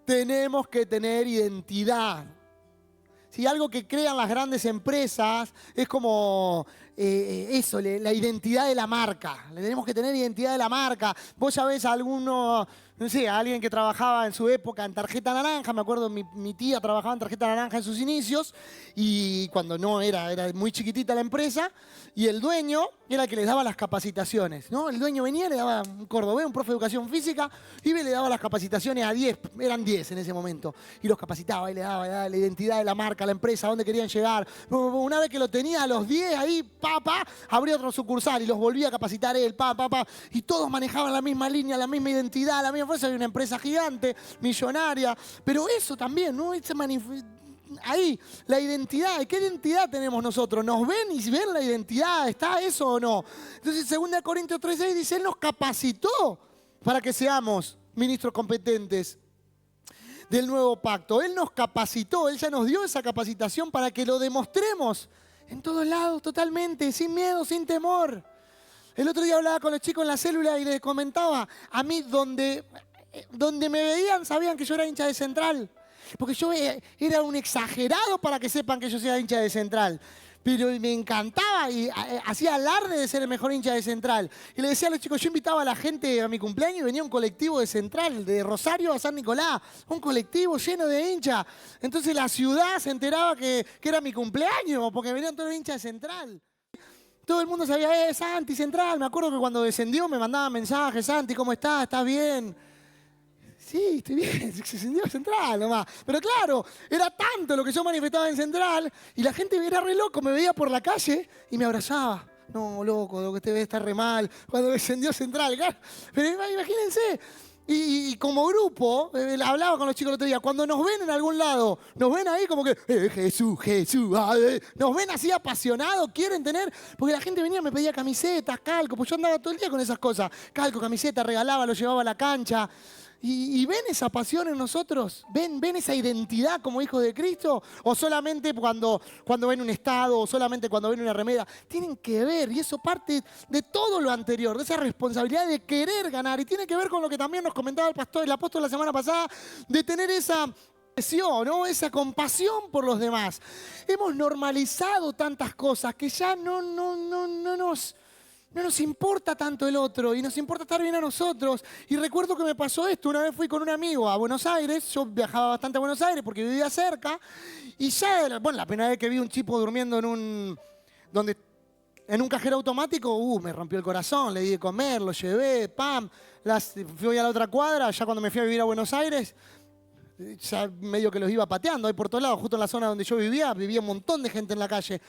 Tenemos que tener identidad. Si algo que crean las grandes empresas es como eso, la identidad de la marca. Le tenemos que tener identidad de la marca. Vos ya ves a alguno, no sé, a alguien que trabajaba en su época en tarjeta naranja. Me acuerdo, mi tía trabajaba en tarjeta naranja en sus inicios y cuando no era muy chiquitita la empresa y el dueño era el que les daba las capacitaciones, ¿no? El dueño venía, le daba un cordobés, un profe de educación física, iba y le daba las capacitaciones a 10, eran 10 en ese momento, y los capacitaba y le daba la identidad de la marca, la empresa, a dónde querían llegar. Una vez que lo tenía a los 10 ahí, abría otro sucursal y los volvía a capacitar él, y todos manejaban la misma línea, la misma identidad, la misma fuerza. Había una empresa gigante, millonaria, pero eso también, ¿no? Ahí, la identidad. ¿Qué identidad tenemos nosotros? ¿Nos ven y ven la identidad? ¿Está eso o no? Entonces, 2 Corintios 3:6 dice, Él nos capacitó para que seamos ministros competentes del nuevo pacto. Él nos capacitó, Él ya nos dio esa capacitación para que lo demostremos en todos lados, totalmente, sin miedo, sin temor. El otro día hablaba con los chicos en la célula y les comentaba, a mí donde me veían sabían que yo era hincha de Central. Porque yo era un exagerado para que sepan que yo sea hincha de Central. Pero me encantaba y hacía alarde de ser el mejor hincha de Central. Y le decía a los chicos, yo invitaba a la gente a mi cumpleaños y venía un colectivo de Central, de Rosario a San Nicolás. Un colectivo lleno de hinchas. Entonces la ciudad se enteraba que era mi cumpleaños porque venían todos los hinchas de Central. Todo el mundo sabía, Santi, Central. Me acuerdo que cuando descendió me mandaban mensajes, Santi, ¿cómo estás? ¿Estás bien? Sí, estoy bien, se encendió Central nomás. Pero claro, era tanto lo que yo manifestaba en Central y la gente era re loco, me veía por la calle y me abrazaba. No, loco, lo que te ve está re mal. Cuando descendió Central, claro. Pero imagínense, Y como grupo, hablaba con los chicos el otro día, cuando nos ven en algún lado, nos ven ahí como que, Jesús, Jesús, nos ven así apasionados, quieren tener, porque la gente venía, me pedía camisetas, calco, pues yo andaba todo el día con esas cosas, calco, camiseta, regalaba, lo llevaba a la cancha. ¿Y ven esa pasión en nosotros? ¿Ven esa identidad como hijos de Cristo? ¿O solamente cuando ven un estado, o solamente cuando ven una remera? Tienen que ver, y eso parte de todo lo anterior, de esa responsabilidad de querer ganar. Y tiene que ver con lo que también nos comentaba el apóstol la semana pasada, de tener esa compasión, ¿no? Esa compasión por los demás. Hemos normalizado tantas cosas que ya no nos importa tanto el otro y nos importa estar bien a nosotros. Y recuerdo que me pasó esto. Una vez fui con un amigo a Buenos Aires. Yo viajaba bastante a Buenos Aires porque vivía cerca. Y ya, bueno, la primera vez que vi un chico durmiendo en un cajero automático, me rompió el corazón. Le di de comer, lo llevé, pam. Fui a la otra cuadra. Ya cuando me fui a vivir a Buenos Aires, ya medio que los iba pateando ahí por todos lados. Justo en la zona donde yo vivía un montón de gente en la calle.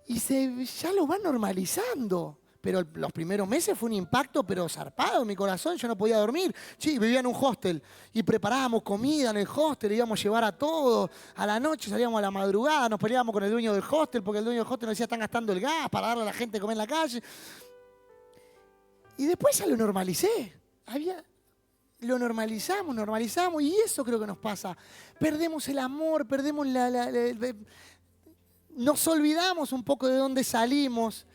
Y ya lo van normalizando. Pero los primeros meses fue un impacto, pero zarpado en mi corazón. Yo no podía dormir. Sí, vivía en un hostel y preparábamos comida en el hostel, íbamos a llevar a todos. A la noche salíamos a la madrugada, nos peleábamos con el dueño del hostel porque el dueño del hostel nos decía están gastando el gas para darle a la gente a comer en la calle. Y después ya lo normalicé. Lo normalizamos y eso creo que nos pasa. Perdemos el amor, perdemos nos olvidamos un poco de dónde salimos.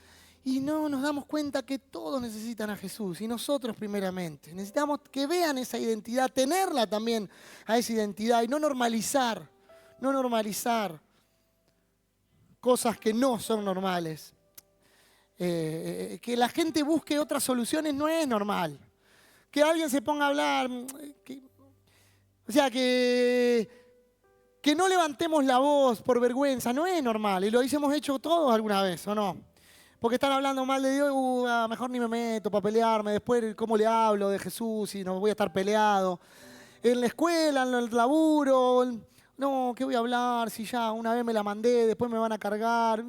Y no nos damos cuenta que todos necesitan a Jesús, y nosotros primeramente. Necesitamos que vean esa identidad, tenerla también a esa identidad, y no normalizar cosas que no son normales. Que la gente busque otras soluciones no es normal. Que alguien se ponga a hablar, que no levantemos la voz por vergüenza, no es normal. Y lo hemos hecho todos alguna vez, ¿o no? Porque están hablando mal de Dios, mejor ni me meto para pelearme. Después, ¿cómo le hablo de Jesús si no voy a estar peleado? En la escuela, en el laburo, no, ¿qué voy a hablar si ya una vez me la mandé, después me van a cargar?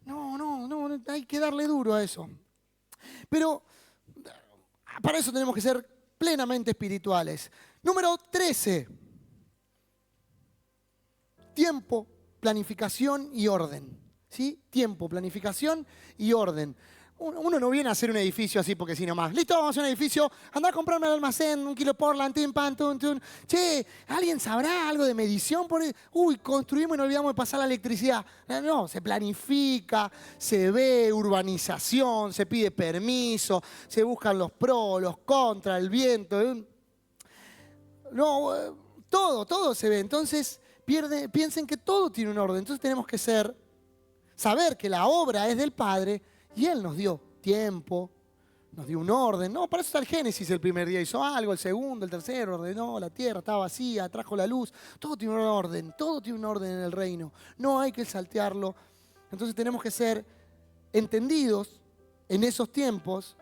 No, hay que darle duro a eso. Pero para eso tenemos que ser plenamente espirituales. Número 13. Tiempo, planificación y orden. ¿Sí? Tiempo, planificación y orden. Uno no viene a hacer un edificio así porque sí nomás. Listo, vamos a hacer un edificio. Andá a comprarme el almacén, 1 kilo Portland, tin, pan, tun, tun. Che, ¿alguien sabrá algo de medición? Construimos y nos olvidamos de pasar la electricidad. No, se planifica, se ve urbanización, se pide permiso, se buscan los pros, los contras, el viento. No, todo se ve. Entonces, piensen que todo tiene un orden. Entonces tenemos que saber que la obra es del Padre y Él nos dio tiempo, nos dio un orden. No, para eso está el Génesis, el primer día hizo algo, el segundo, el tercero, ordenó, la tierra estaba vacía, trajo la luz. Todo tiene un orden, todo tiene un orden en el reino. No hay que saltearlo. Entonces tenemos que ser entendidos en esos tiempos,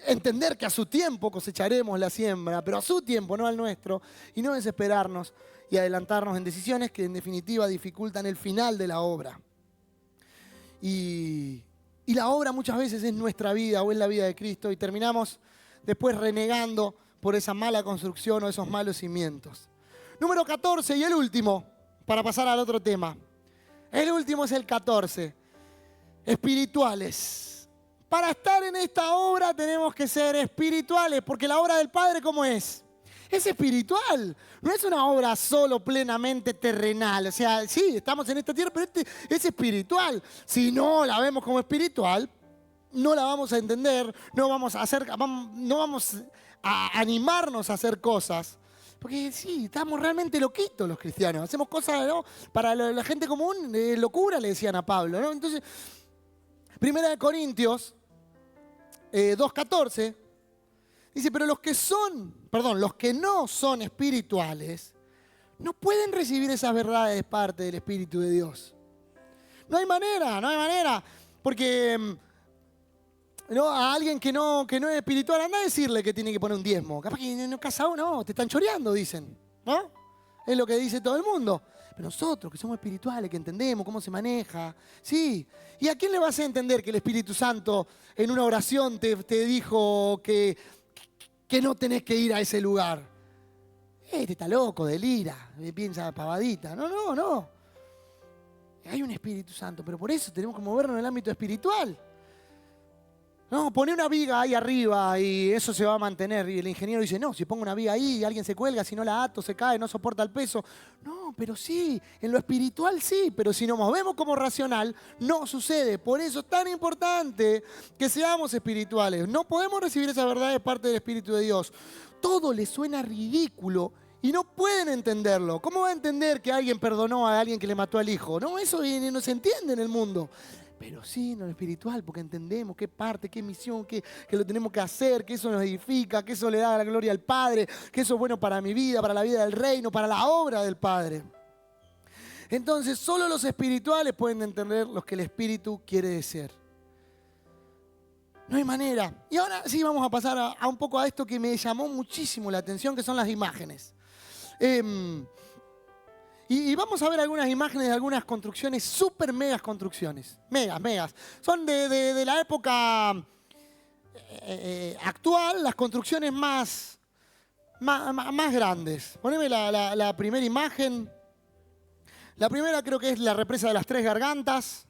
entender que a su tiempo cosecharemos la siembra, pero a su tiempo, no al nuestro, y no desesperarnos y adelantarnos en decisiones que en definitiva dificultan el final de la obra. Y la obra muchas veces es nuestra vida o es la vida de Cristo y terminamos después renegando por esa mala construcción o esos malos cimientos. Número 14 y el último, para pasar al otro tema. El último es el 14. Espirituales. Para estar en esta obra tenemos que ser espirituales, porque la obra del Padre, ¿cómo es? Es espiritual, no es una obra solo plenamente terrenal. O sea, sí, estamos en esta tierra, pero es espiritual. Si no la vemos como espiritual, no la vamos a entender, no vamos a animarnos a hacer cosas. Porque sí, estamos realmente loquitos los cristianos. Hacemos cosas, ¿no? Para la gente común, locura, le decían a Pablo, ¿no? Entonces, 1 Corintios 2:14 dice, pero los que no son espirituales, no pueden recibir esas verdades de parte del Espíritu de Dios. No hay manera, porque ¿no? A alguien que no es espiritual, anda a decirle que tiene que poner un diezmo. Capaz que no casa uno, te están choreando, dicen, ¿no? Es lo que dice todo el mundo. Pero nosotros, que somos espirituales, que entendemos cómo se maneja, sí. ¿Y a quién le vas a entender que el Espíritu Santo en una oración te dijo que que no tenés que ir a ese lugar. Este está loco, delira, piensa pavadita. No. Hay un Espíritu Santo, pero por eso tenemos que movernos en el ámbito espiritual. No, poné una viga ahí arriba y eso se va a mantener. Y el ingeniero dice, no, si pongo una viga ahí y alguien se cuelga, si no la ato, se cae, no soporta el peso. No, pero sí, en lo espiritual sí, pero si nos movemos como racional, no sucede. Por eso es tan importante que seamos espirituales. No podemos recibir esa verdad de parte del Espíritu de Dios. Todo les suena ridículo y no pueden entenderlo. ¿Cómo va a entender que alguien perdonó a alguien que le mató al hijo? No, eso no se entiende en el mundo. Pero sí en lo espiritual, porque entendemos qué parte, qué misión, que lo tenemos que hacer, que eso nos edifica, que eso le da la gloria al Padre, que eso es bueno para mi vida, para la vida del reino, para la obra del Padre. Entonces, solo los espirituales pueden entender lo que el Espíritu quiere decir. No hay manera. Y ahora sí vamos a pasar a un poco a esto que me llamó muchísimo la atención, que son las imágenes. Y vamos a ver algunas imágenes de algunas construcciones, súper megas construcciones. Megas. Son de la época actual, las construcciones más grandes. Poneme la primera imagen. La primera creo que es la represa de las Tres Gargantas.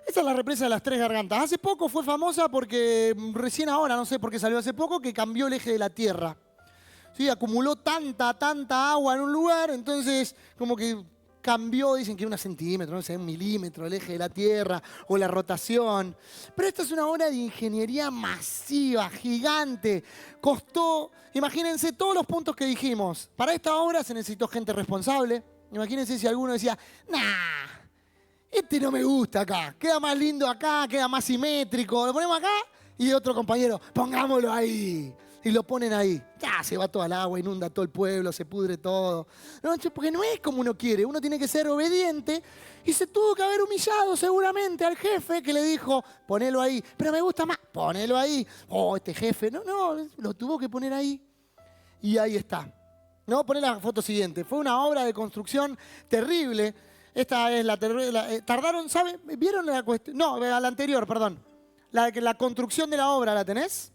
Esta es la represa de las Tres Gargantas. Hace poco fue famosa porque recién ahora, no sé por qué salió hace poco, que cambió el eje de la Tierra. ¿Sí? Acumuló tanta agua en un lugar, entonces como que cambió, dicen que 1 centímetro, no sé, 1 milímetro el eje de la Tierra o la rotación. Pero esta es una obra de ingeniería masiva, gigante. Costó, imagínense todos los puntos que dijimos. Para esta obra se necesitó gente responsable. Imagínense si alguno decía, este no me gusta acá, queda más lindo acá, queda más simétrico, lo ponemos acá y otro compañero, pongámoslo ahí. Y lo ponen ahí. Ya se va toda el agua, inunda todo el pueblo, se pudre todo. No, porque no es como uno quiere. Uno tiene que ser obediente. Y se tuvo que haber humillado seguramente al jefe que le dijo, ponelo ahí. Pero me gusta más, ponelo ahí. Oh, este jefe. No, lo tuvo que poner ahí. Y ahí está. No, poné la foto siguiente. Fue una obra de construcción terrible. Esta es tardaron, ¿saben? ¿Vieron la cuestión? No, la anterior, perdón. La construcción de la obra, ¿la tenés?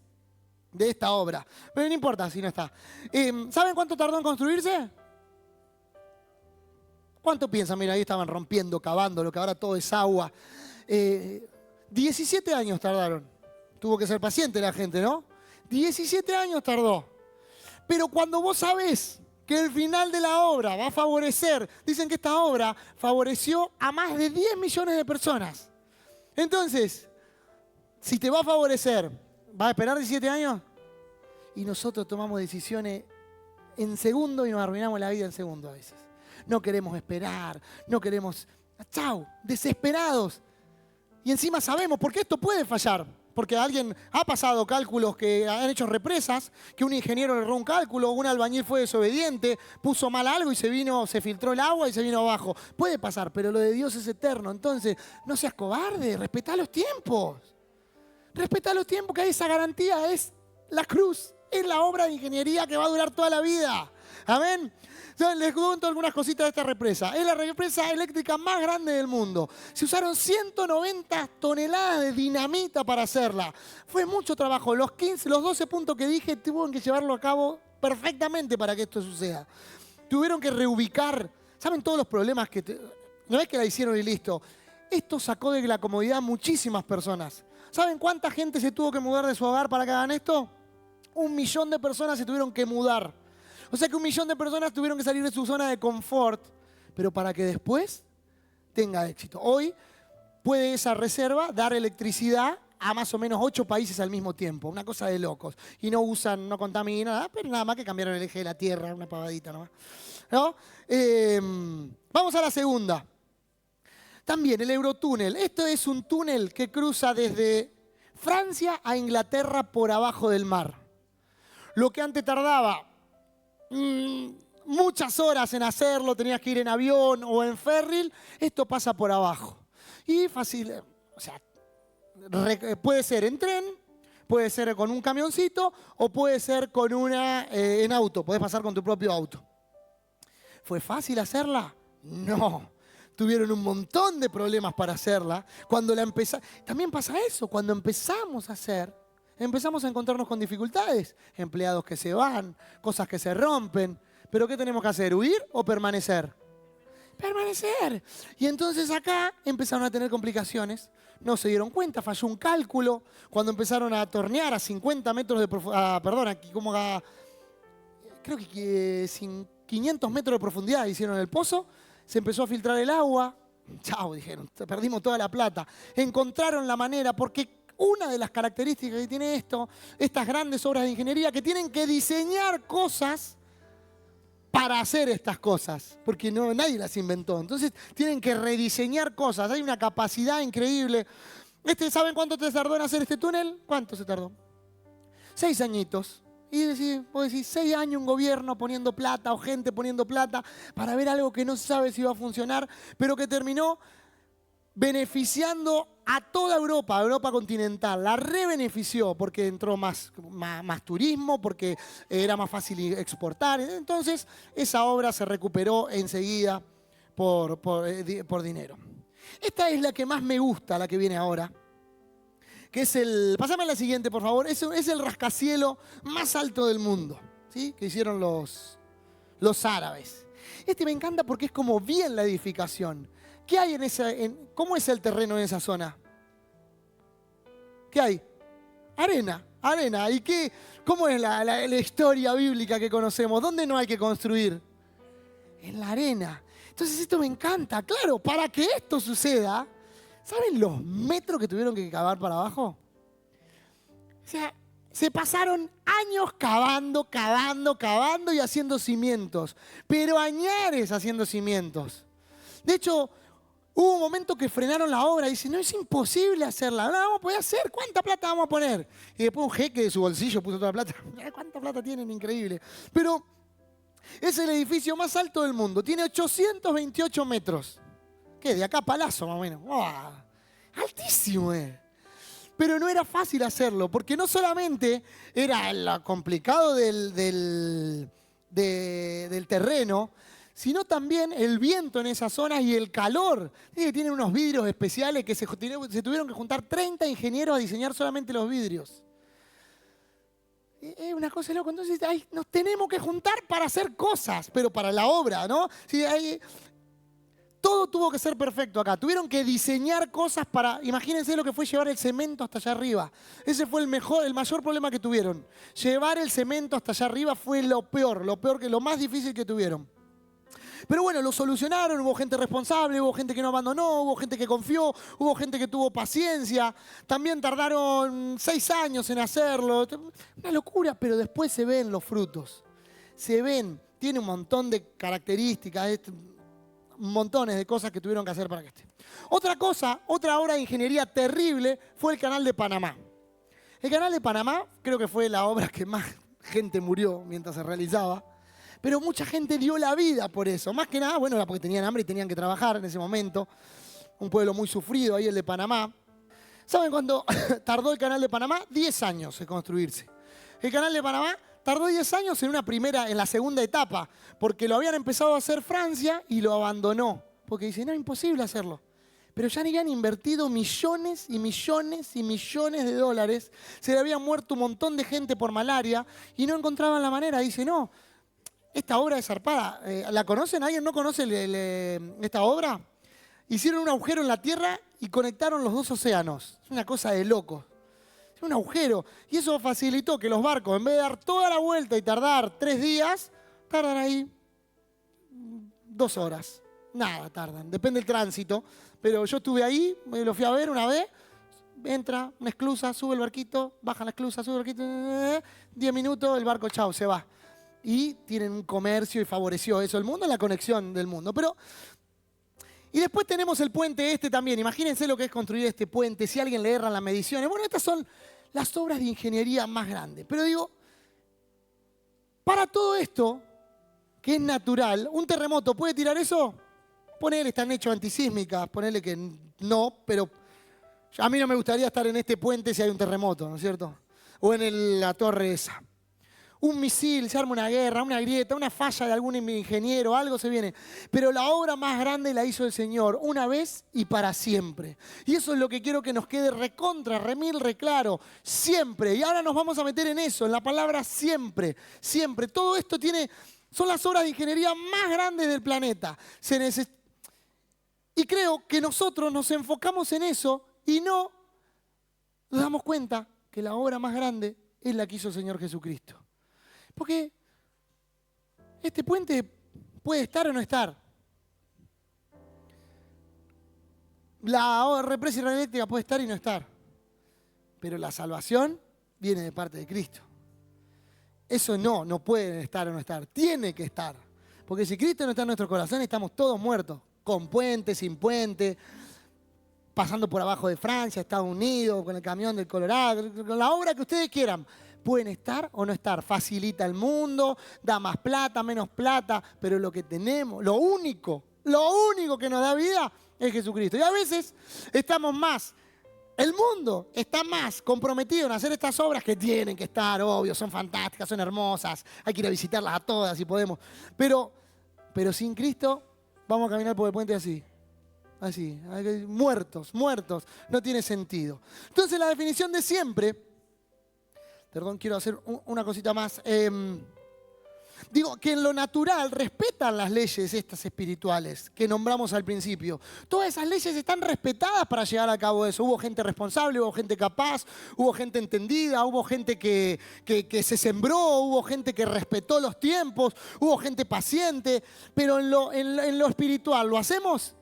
De esta obra. Pero no importa si no está. ¿Saben cuánto tardó en construirse? ¿Cuánto piensan? Mira, ahí estaban rompiendo, cavando, lo que ahora todo es agua. 17 años tardaron. Tuvo que ser paciente la gente, ¿no? 17 años tardó. Pero cuando vos sabés que el final de la obra va a favorecer, dicen que esta obra favoreció a más de 10 millones de personas. Entonces, si te va a favorecer, ¿vas a esperar 17 años? Y nosotros tomamos decisiones en segundo y nos arruinamos la vida en segundo a veces. No queremos esperar, no queremos... ¡Chau! Desesperados. Y encima sabemos, porque esto puede fallar. Porque alguien ha pasado cálculos que han hecho represas, que un ingeniero le erró un cálculo, un albañil fue desobediente, puso mal algo y se filtró el agua y se vino abajo. Puede pasar, pero lo de Dios es eterno. Entonces, no seas cobarde, respetá los tiempos. Respetá los tiempos, que hay esa garantía, es la cruz, es la obra de ingeniería que va a durar toda la vida. Amén. Entonces, les cuento algunas cositas de esta represa. Es la represa eléctrica más grande del mundo. Se usaron 190 toneladas de dinamita para hacerla. Fue mucho trabajo. Los 12 puntos que dije tuvieron que llevarlo a cabo perfectamente para que esto suceda. Tuvieron que reubicar. ¿Saben todos los problemas que... No es que la hicieron y listo. Esto sacó de la comodidad a muchísimas personas. ¿Saben cuánta gente se tuvo que mudar de su hogar para que hagan esto? 1 millón de personas se tuvieron que mudar. O sea que 1 millón de personas tuvieron que salir de su zona de confort, pero para que después tenga éxito. Hoy puede esa reserva dar electricidad a más o menos 8 países al mismo tiempo. Una cosa de locos. Y no usan, no contaminan nada, pero nada más que cambiaron el eje de la Tierra, una pavadita nomás. ¿No? Vamos a la segunda. También el Eurotúnel. Esto es un túnel que cruza desde Francia a Inglaterra por abajo del mar. Lo que antes tardaba muchas horas en hacerlo, tenías que ir en avión o en ferry, esto pasa por abajo. Y fácil, o sea, puede ser en tren, puede ser con un camioncito o puede ser con en auto, podés pasar con tu propio auto. ¿Fue fácil hacerla? No. Tuvieron un montón de problemas para hacerla. También pasa eso, cuando empezamos a hacer, Empezamos a encontrarnos con dificultades, empleados que se van, cosas que se rompen. ¿Pero qué tenemos que hacer? ¿Huir o permanecer? Permanecer. Y entonces acá empezaron a tener complicaciones. No se dieron cuenta, falló un cálculo. Cuando empezaron a tornear a 50 metros de profundidad, creo que 500 metros de profundidad hicieron el pozo, se empezó a filtrar el agua. Chao, dijeron, perdimos toda la plata. Encontraron la manera, porque una de las características que tiene estas grandes obras de ingeniería, que tienen que diseñar cosas para hacer estas cosas, porque nadie las inventó. Entonces tienen que rediseñar cosas. Hay una capacidad increíble. ¿Saben cuánto te tardó en hacer este túnel? ¿Cuánto se tardó? 6 añitos. Y vos decís, 6 años un gobierno poniendo plata o gente poniendo plata para ver algo que no se sabe si va a funcionar, pero que terminó beneficiando a toda Europa, Europa continental. La rebenefició porque entró más turismo, porque era más fácil exportar. Entonces, esa obra se recuperó enseguida por dinero. Esta es la que más me gusta, la que viene ahora. Que es pásame la siguiente, por favor. Es el rascacielos más alto del mundo, ¿sí? Que hicieron los árabes. Me encanta porque es como bien la edificación. ¿Qué hay cómo es el terreno en esa zona? ¿Qué hay? Arena. ¿Y cómo es la historia bíblica que conocemos? ¿Dónde no hay que construir? En la arena. Entonces esto me encanta. Claro, para que esto suceda, ¿saben los metros que tuvieron que cavar para abajo? O sea, se pasaron años cavando y haciendo cimientos. Pero añares haciendo cimientos. De hecho, hubo un momento que frenaron la obra y dicen, no, es imposible hacerla, no la vamos a poder hacer, ¿cuánta plata vamos a poner? Y después un jeque de su bolsillo puso toda la plata. ¿Cuánta plata tienen? Increíble. Pero es el edificio más alto del mundo, tiene 828 metros. ¿Qué? De acá a Palazzo, más o menos. ¡Oh! Altísimo, Pero no era fácil hacerlo, porque no solamente era lo complicado del terreno, sino también el viento en esas zonas y el calor. Tienen unos vidrios especiales que se tuvieron que juntar 30 ingenieros a diseñar solamente los vidrios. Es una cosa loca. Entonces nos tenemos que juntar para hacer cosas, pero para la obra, ¿no? Todo tuvo que ser perfecto acá. Tuvieron que diseñar cosas para... Imagínense lo que fue llevar el cemento hasta allá arriba. Ese fue el mayor problema que tuvieron. Llevar el cemento hasta allá arriba fue lo más difícil que tuvieron. Pero bueno, lo solucionaron, hubo gente responsable, hubo gente que no abandonó, hubo gente que confió, hubo gente que tuvo paciencia. También tardaron 6 años en hacerlo. Una locura, pero después se ven los frutos. Se ven, tiene un montón de características, montones de cosas que tuvieron que hacer para que esté. Otra obra de ingeniería terrible fue el Canal de Panamá. El Canal de Panamá creo que fue la obra que más gente murió mientras se realizaba. Pero mucha gente dio la vida por eso. Más que nada, bueno, era porque tenían hambre y tenían que trabajar en ese momento. Un pueblo muy sufrido ahí, el de Panamá. ¿Saben cuánto tardó el Canal de Panamá? 10 años en construirse. El Canal de Panamá tardó 10 años en la segunda etapa, porque lo habían empezado a hacer Francia y lo abandonó. Porque dicen, no, es imposible hacerlo. Pero ya habían invertido millones y millones y millones de dólares. Se le habían muerto un montón de gente por malaria y no encontraban la manera. Dice, no. Esta obra es zarpada. ¿La conocen? ¿Alguien no conoce esta obra? Hicieron un agujero en la tierra y conectaron los 2 océanos. Es una cosa de loco. Es un agujero. Y eso facilitó que los barcos, en vez de dar toda la vuelta y tardar 3 días, tardan ahí 2 horas. Nada tardan. Depende del tránsito. Pero yo estuve ahí, lo fui a ver una vez. Entra, una esclusa, sube el barquito, baja la esclusa, sube el barquito. 10 minutos, el barco, chao, se va. Y tienen un comercio y favoreció eso el mundo, la conexión del mundo. Y después tenemos el puente también. Imagínense lo que es construir este puente, si a alguien le erran las mediciones. Bueno, estas son las obras de ingeniería más grandes. Pero digo, para todo esto, que es natural, ¿un terremoto puede tirar eso? Ponele, están hechos antisísmicas, ponele que no, pero a mí no me gustaría estar en este puente si hay un terremoto, ¿no es cierto? O en la torre esa. un misil, se arma una guerra, una grieta, una falla de algún ingeniero, algo se viene. Pero la obra más grande la hizo el Señor, una vez y para siempre. Y eso es lo que quiero que nos quede recontra, remil, reclaro, siempre. Y ahora nos vamos a meter en eso, en la palabra siempre, siempre. Todo esto son las obras de ingeniería más grandes del planeta. Y creo que nosotros nos enfocamos en eso y no nos damos cuenta que la obra más grande es la que hizo el Señor Jesucristo. Porque este puente puede estar o no estar. La represa hidroeléctrica puede estar y no estar. Pero la salvación viene de parte de Cristo. Eso no puede estar o no estar. Tiene que estar. Porque si Cristo no está en nuestro corazón, estamos todos muertos. Con puente, sin puente, pasando por abajo de Francia, Estados Unidos, con el camión del Colorado, con la obra que ustedes quieran. Pueden estar o no estar, facilita el mundo, da más plata, menos plata, pero lo que tenemos, lo único que nos da vida es Jesucristo. Y a veces el mundo está más comprometido en hacer estas obras que tienen que estar, obvio, son fantásticas, son hermosas, hay que ir a visitarlas a todas si podemos, pero sin Cristo vamos a caminar por el puente así, muertos, no tiene sentido. Entonces la definición de siempre, perdón, quiero hacer una cosita más. Digo que en lo natural respetan las leyes estas espirituales que nombramos al principio. Todas esas leyes están respetadas para llevar a cabo eso. Hubo gente responsable, hubo gente capaz, hubo gente entendida, hubo gente que se sembró, hubo gente que respetó los tiempos, hubo gente paciente. Pero en lo espiritual, ¿lo hacemos?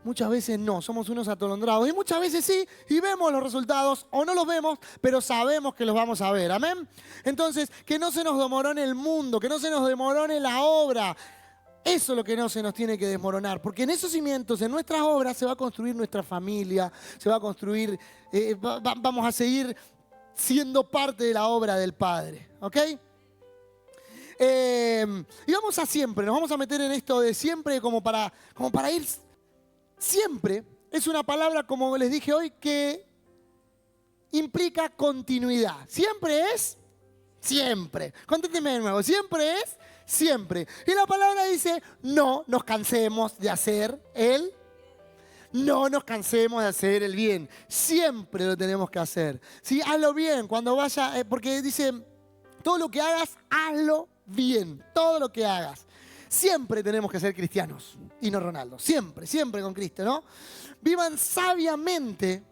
Muchas veces no, somos unos atolondrados. Y muchas veces sí, y vemos los resultados, o no los vemos, pero sabemos que los vamos a ver. ¿Amén? Entonces, que no se nos desmorone el mundo, que no se nos desmorone la obra. Eso es lo que no se nos tiene que desmoronar. Porque en esos cimientos, en nuestras obras, se va a construir nuestra familia, se va a construir, vamos a seguir siendo parte de la obra del Padre. ¿Ok? Y vamos a siempre, nos vamos a meter en esto de siempre como para ir. Siempre es una palabra, como les dije hoy, que implica continuidad. Siempre es siempre. Conténtenme de nuevo. Siempre es siempre. Y la palabra dice, no nos cansemos de hacer no nos cansemos de hacer el bien. Siempre lo tenemos que hacer. ¿Sí? Hazlo bien. Cuando vaya, porque dice, todo lo que hagas, hazlo bien. Todo lo que hagas. Siempre tenemos que ser cristianos y no Ronaldo. Siempre, siempre con Cristo, ¿no? Vivan sabiamente.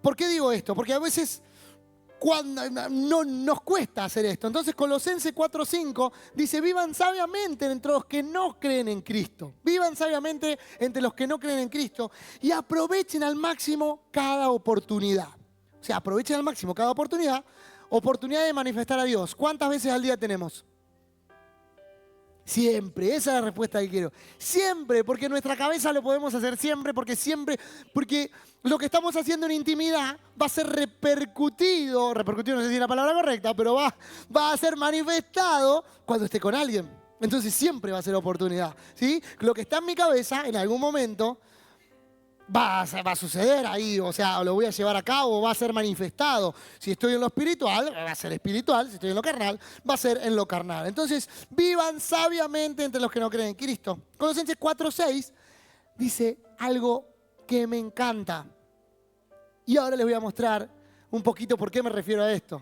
¿Por qué digo esto? Porque a veces no nos cuesta hacer esto. Entonces Colosenses 4:5 dice, vivan sabiamente entre los que no creen en Cristo. Vivan sabiamente entre los que no creen en Cristo y aprovechen al máximo cada oportunidad. O sea, aprovechen al máximo cada oportunidad. Oportunidad de manifestar a Dios. ¿Cuántas veces al día tenemos? Siempre, esa es la respuesta que quiero. Siempre, porque en nuestra cabeza lo podemos hacer siempre, porque lo que estamos haciendo en intimidad va a ser repercutido no sé si es la palabra correcta, pero va a ser manifestado cuando esté con alguien. Entonces siempre va a ser oportunidad, ¿sí? Lo que está en mi cabeza, en algún momento, va a suceder ahí, o sea, lo voy a llevar a cabo, va a ser manifestado. Si estoy en lo espiritual, va a ser espiritual. Si estoy en lo carnal, va a ser en lo carnal. Entonces, vivan sabiamente entre los que no creen en Cristo. Colosenses 4:6 dice algo que me encanta. Y ahora les voy a mostrar un poquito por qué me refiero a esto.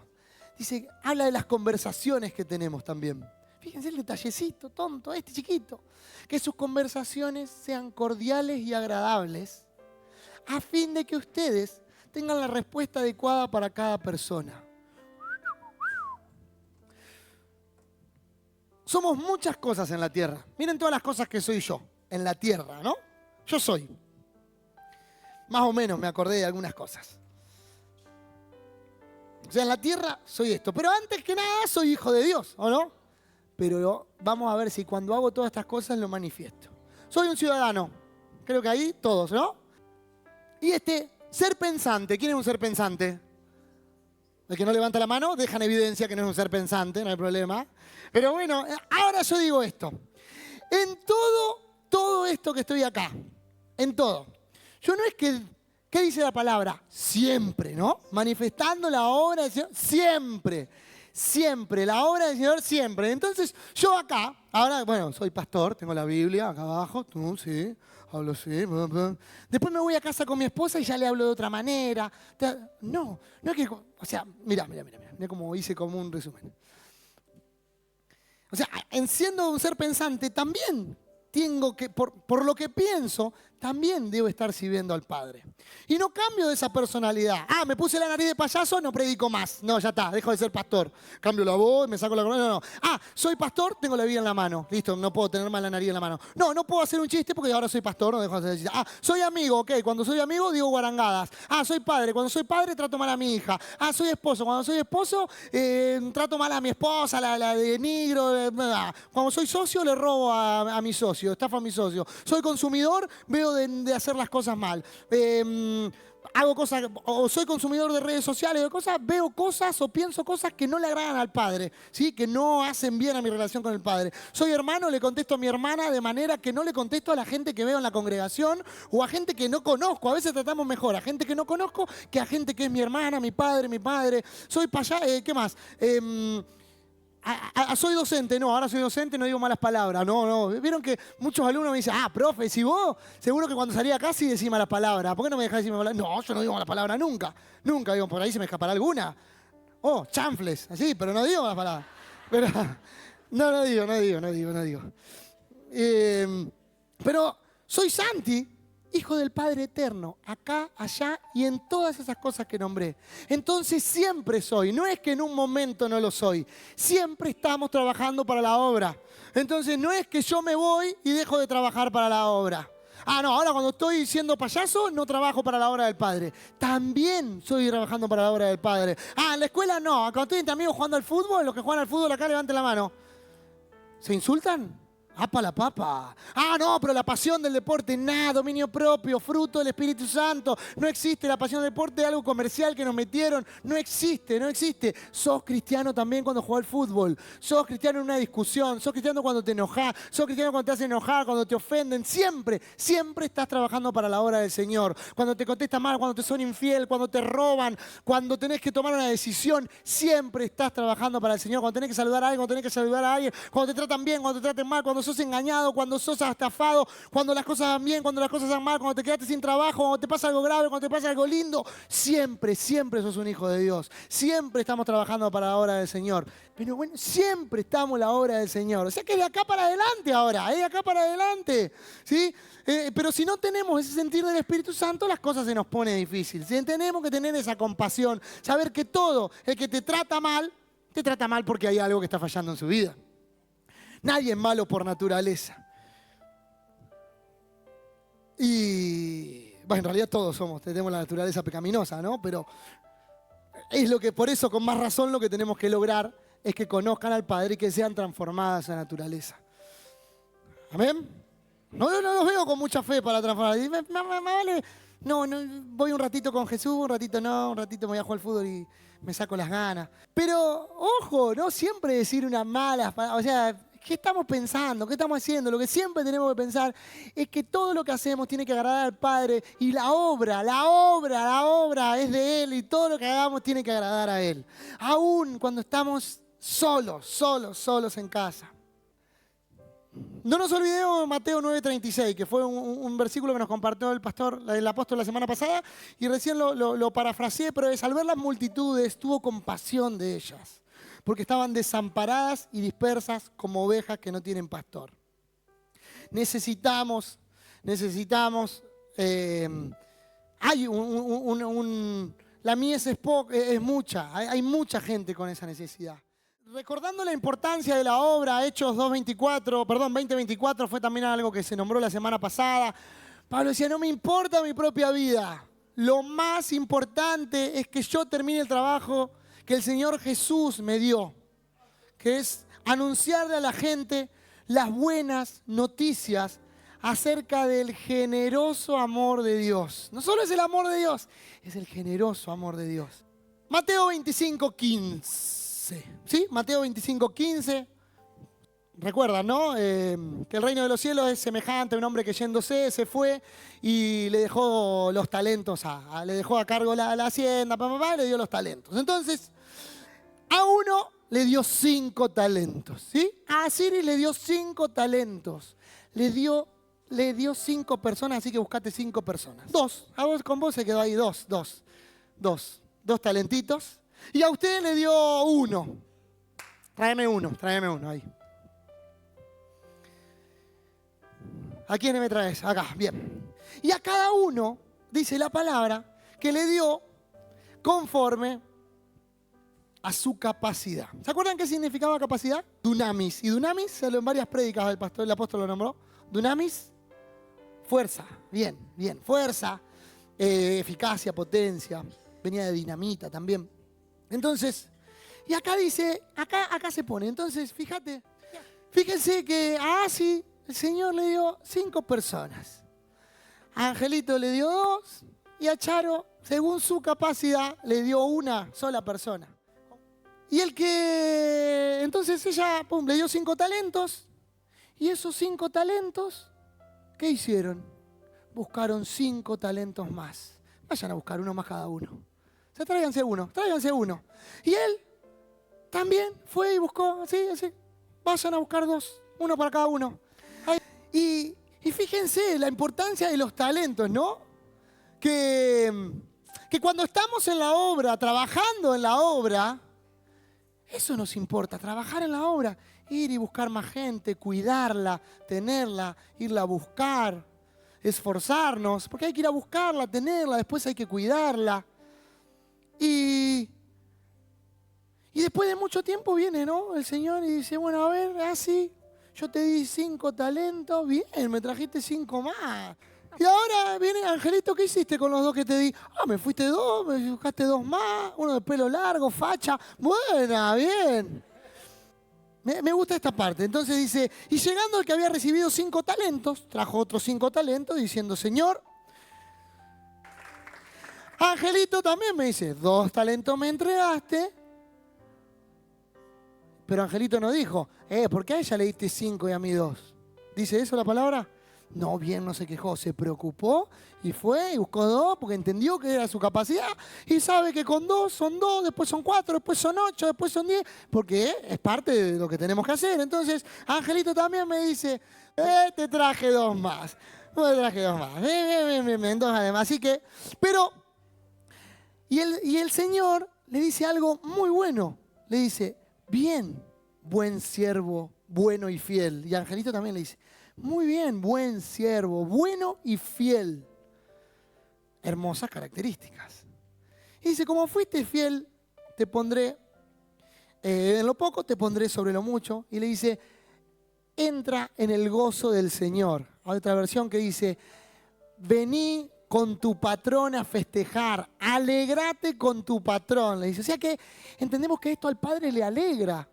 Dice, habla de las conversaciones que tenemos también. Fíjense el detallecito tonto, chiquito. Que sus conversaciones sean cordiales y agradables, a fin de que ustedes tengan la respuesta adecuada para cada persona. Somos muchas cosas en la tierra. Miren todas las cosas que soy yo en la tierra, ¿no? Yo soy. Más o menos me acordé de algunas cosas. O sea, en la tierra soy esto. Pero antes que nada soy hijo de Dios, ¿o no? Pero vamos a ver si cuando hago todas estas cosas lo manifiesto. Soy un ciudadano. Creo que ahí todos, ¿no? Y ser pensante. ¿Quién es un ser pensante? El que no levanta la mano, deja en evidencia que no es un ser pensante, no hay problema. Pero bueno, ahora yo digo esto. En todo esto que estoy acá, en todo. Yo no es ¿Qué dice la palabra? Siempre, ¿no? Manifestando la obra del Señor siempre. Siempre, la obra del Señor siempre. Entonces, yo acá, ahora, bueno, soy pastor, tengo la Biblia acá abajo, tú, sí, hablo así. Después me voy a casa con mi esposa y ya le hablo de otra manera. No es que, o sea, mira cómo hice como un resumen. O sea, siendo un ser pensante, también tengo que, por lo que pienso, también debo estar sirviendo al Padre. Y no cambio de esa personalidad. Me puse la nariz de payaso, no predico más. No, ya está, dejo de ser pastor. Cambio la voz, me saco la corona. No. Soy pastor, tengo la Biblia en la mano. Listo, no puedo tener más la nariz en la mano. No puedo hacer un chiste porque ahora soy pastor, no dejo de hacer chiste. Soy amigo, ok. Cuando soy amigo digo guarangadas. Soy padre. Cuando soy padre trato mal a mi hija. Soy esposo. Cuando soy esposo trato mal a mi esposa, la denigro. Cuando soy socio le robo a mi socio, estafa a mi socio. Soy consumidor, veo de hacer las cosas mal. Hago cosas, o soy consumidor de redes sociales, veo cosas o pienso cosas que no le agradan al Padre, ¿sí? Que no hacen bien a mi relación con el Padre. Soy hermano, le contesto a mi hermana de manera que no le contesto a la gente que veo en la congregación o a gente que no conozco. A veces tratamos mejor a gente que no conozco que a gente que es mi hermana, mi padre. Soy ¿qué más? Soy docente, ahora soy docente, no digo malas palabras, no. Vieron que muchos alumnos me dicen, profe, si vos, seguro que cuando salía acá sí decís malas palabras, ¿por qué no me dejás decir malas palabras? No, yo no digo malas palabras nunca, digo, por ahí se me escapará alguna. Chanfles, así, pero no digo malas palabras. Pero, no digo. Pero soy Santi, hijo del Padre Eterno, acá, allá y en todas esas cosas que nombré. Entonces siempre soy, no es que en un momento no lo soy, siempre estamos trabajando para la obra. Entonces no es que yo me voy y dejo de trabajar para la obra. Ahora cuando estoy siendo payaso no trabajo para la obra del Padre. También estoy trabajando para la obra del Padre. En la escuela no, cuando estoy entre amigos jugando al fútbol, los que juegan al fútbol acá levanten la mano. ¿Se insultan? ¡Apa la papa! No, pero la pasión del deporte, dominio propio, fruto del Espíritu Santo. No existe la pasión del deporte, algo comercial que nos metieron. No existe. Sos cristiano también cuando jugás al fútbol. Sos cristiano en una discusión. Sos cristiano cuando te enojás. Sos cristiano cuando te hacen enojar, cuando te ofenden. Siempre estás trabajando para la obra del Señor. Cuando te contestas mal, cuando te son infiel, cuando te roban, cuando tenés que tomar una decisión, siempre estás trabajando para el Señor. Cuando tenés que saludar a alguien, cuando tenés que saludar a alguien, cuando te tratan bien, cuando te traten mal, cuando sos engañado, cuando sos estafado, cuando las cosas van bien, cuando las cosas van mal, cuando te quedaste sin trabajo, cuando te pasa algo grave, cuando te pasa algo lindo, siempre sos un hijo de Dios. Siempre estamos trabajando para la obra del Señor. Pero bueno, siempre estamos en la obra del Señor. O sea que de acá para adelante ahora, de acá para adelante, ¿sí? Pero si no tenemos ese sentir del Espíritu Santo, las cosas se nos ponen difíciles. ¿Sí? Tenemos que tener esa compasión, saber que todo el que te trata mal porque hay algo que está fallando en su vida. Nadie es malo por naturaleza. Y, bueno, en realidad todos tenemos la naturaleza pecaminosa, ¿no? Pero es lo que, por eso, con más razón, lo que tenemos que lograr es que conozcan al Padre y que sean transformadas esa naturaleza. ¿Amén? No los veo con mucha fe para transformar. Vale. No, voy un ratito con Jesús, un ratito me voy a jugar al fútbol y me saco las ganas. Pero, ojo, no siempre decir una mala, o sea, ¿qué estamos pensando? ¿Qué estamos haciendo? Lo que siempre tenemos que pensar es que todo lo que hacemos tiene que agradar al Padre y la obra es de Él y todo lo que hagamos tiene que agradar a Él. Aún cuando estamos solos en casa. No nos olvidemos de Mateo 9:36, que fue un versículo que nos compartió el apóstol la semana pasada, y recién lo parafraseé, pero es: al ver las multitudes tuvo compasión de ellas, porque estaban desamparadas y dispersas como ovejas que no tienen pastor. Necesitamos, la mies es mucha, hay mucha gente con esa necesidad. Recordando la importancia de la obra, Hechos 20:24 fue también algo que se nombró la semana pasada. Pablo decía: no me importa mi propia vida, lo más importante es que yo termine el trabajo que el Señor Jesús me dio, que es anunciarle a la gente las buenas noticias acerca del generoso amor de Dios. No solo es el amor de Dios, es el generoso amor de Dios. Mateo 25:15. ¿Sí? Mateo 25:15. recuerdan, ¿no? Que el reino de los cielos es semejante a un hombre que yéndose se fue y le dejó los talentos, le dejó a cargo la hacienda, y le dio los talentos. Entonces, a uno le dio 5 talentos, ¿sí? A Siri le dio 5 talentos. Le dio 5 personas, así que buscate 5 personas. 2, a vos con vos se quedó ahí 2 talentitos. Y a usted le dio 1. Tráeme uno ahí. ¿A quién me traes? Acá, bien. Y a cada uno, dice la palabra, que le dio conforme a su capacidad. ¿Se acuerdan qué significaba capacidad? Dunamis. Y dunamis salió en varias prédicas, el apóstol lo nombró. Dunamis, fuerza. Bien, fuerza, eficacia, potencia. Venía de dinamita también. Entonces, y acá dice, acá se pone. Entonces, fíjense que a Asi el Señor le dio 5 personas. A Angelito le dio 2 y a según su capacidad, le dio una sola persona. Y entonces ella, le dio 5 talentos. Y esos 5 talentos, ¿qué hicieron? Buscaron 5 talentos más. Vayan a buscar uno más cada uno. O sea, tráiganse uno. Y él también fue y buscó, así. Vayan a buscar 2, uno para cada uno. Y fíjense la importancia de los talentos, ¿no? Que cuando estamos en la obra, trabajando en la obra, eso nos importa, trabajar en la obra, ir y buscar más gente, cuidarla, tenerla, irla a buscar, esforzarnos, porque hay que ir a buscarla, tenerla, después hay que cuidarla. Y después de mucho tiempo viene, ¿no? El Señor y dice, bueno, a ver, así, yo te di 5 talentos, bien, me trajiste 5 más. Y ahora viene, Angelito, ¿qué hiciste con los 2 que te di? Me fuiste 2, me buscaste 2 más, uno de pelo largo, facha. Buena, bien. Me gusta esta parte. Entonces dice, y llegando el que había recibido 5 talentos, trajo otros 5 talentos diciendo, Señor, Angelito también me dice, 2 talentos me entregaste. Pero Angelito no dijo, ¿por qué a ella le diste 5 y a mí 2? ¿Dice eso la palabra? No, bien, no se quejó, se preocupó y fue y buscó 2 porque entendió que era su capacidad y sabe que con 2 son 2, después son 4, después son 8, después son 10, porque es parte de lo que tenemos que hacer. Entonces, Angelito también me dice, te traje 2 más, bien, 2 además. Así que, pero, y el Señor le dice algo muy bueno, le dice, bien, buen siervo, bueno y fiel. Y Angelito también le dice, muy bien, buen siervo, bueno y fiel. Hermosas características. Y dice, como fuiste fiel, te pondré, en lo poco te pondré sobre lo mucho. Y le dice, entra en el gozo del Señor. Hay otra versión que dice, vení con tu patrón a festejar, alegrate con tu patrón. Le dice, o sea que entendemos que esto al Padre le alegra.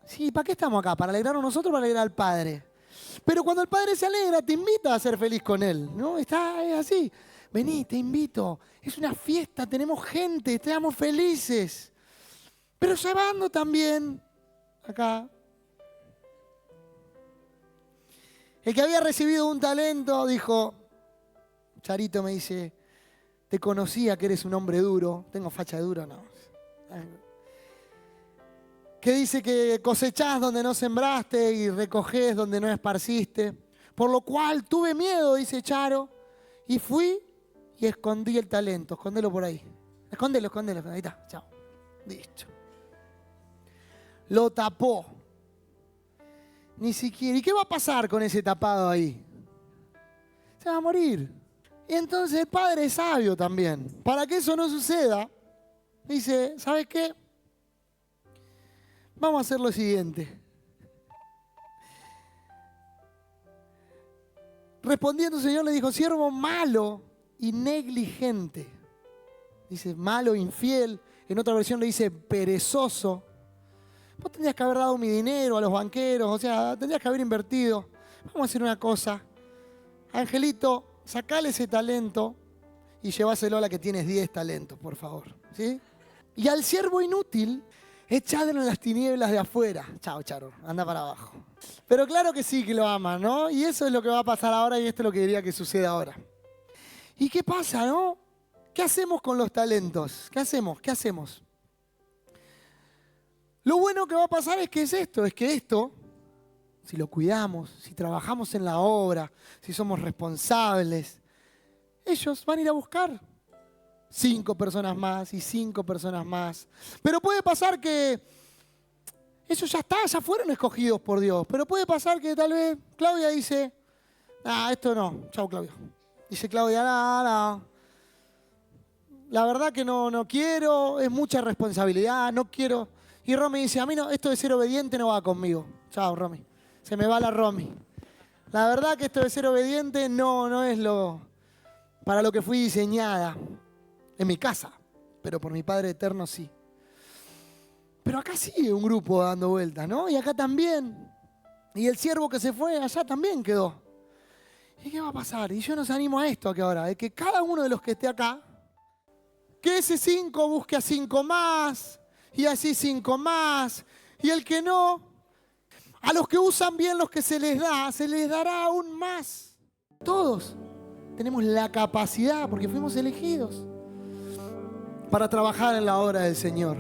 Sí, ¿para qué estamos acá? ¿Para alegrarnos nosotros o para alegrar al Padre? Pero cuando el Padre se alegra, te invita a ser feliz con Él, ¿no? Es así. Vení, te invito. Es una fiesta, tenemos gente, estamos felices. Pero llevando también, acá, el que había recibido un talento dijo, Charito me dice, te conocía que eres un hombre duro. ¿Tengo facha de duro? No. Que dice que cosechás donde no sembraste y recogés donde no esparciste. Por lo cual tuve miedo, dice Charo, y fui y escondí el talento. Escondelo por ahí. Escondelo. Ahí está, chao. Listo. Lo tapó. Ni siquiera. ¿Y qué va a pasar con ese tapado ahí? Se va a morir. Y entonces el Padre es sabio también. Para que eso no suceda, dice, ¿sabes qué? Vamos a hacer lo siguiente. Respondiendo el Señor le dijo, siervo malo y negligente. Dice, malo, infiel. En otra versión le dice, perezoso. Vos tendrías que haber dado mi dinero a los banqueros, o sea, tendrías que haber invertido. Vamos a hacer una cosa. Angelito, sacale ese talento y lleváselo a la que tienes 10 talentos, por favor. ¿Sí? Y al siervo inútil, echadlo en las tinieblas de afuera. Chao, Charo, anda para abajo. Pero claro que sí que lo aman, ¿no? Y eso es lo que va a pasar ahora y esto es lo que diría que suceda ahora. ¿Y qué pasa, no? ¿Qué hacemos con los talentos? ¿Qué hacemos? ¿Qué hacemos? Lo bueno que va a pasar es que esto, si lo cuidamos, si trabajamos en la obra, si somos responsables, ellos van a ir a buscar 5 personas más y 5 personas más. Pero puede pasar que ellos ya fueron escogidos por Dios. Pero puede pasar que tal vez Claudia dice, esto no, chao Claudia. Dice Claudia, no. La verdad que no quiero, es mucha responsabilidad, no quiero. Y Romy dice, a mí no, esto de ser obediente no va conmigo. Chao, Romy. Se me va la Romy. La verdad que esto de ser obediente no es para lo que fui diseñada en mi casa, pero por mi Padre Eterno sí. Pero acá sigue un grupo dando vueltas, ¿no? Y acá también. Y el siervo que se fue allá también quedó. ¿Y qué va a pasar? Y yo nos animo a esto aquí ahora, de que cada uno de los que esté acá, que ese 5 busque a 5 más, y así 5 más, y el que no, a los que usan bien los que se les dará aún más. Todos tenemos la capacidad, porque fuimos elegidos, para trabajar en la obra del Señor.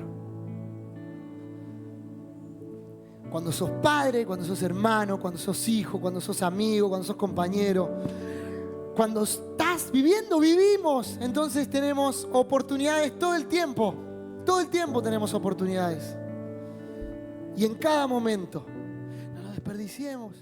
Cuando sos padre, cuando sos hermano, cuando sos hijo, cuando sos amigo, cuando sos compañero, cuando estás viviendo, vivimos, entonces tenemos oportunidades todo el tiempo. Todo el tiempo tenemos oportunidades. Y en cada momento, no lo desperdiciemos.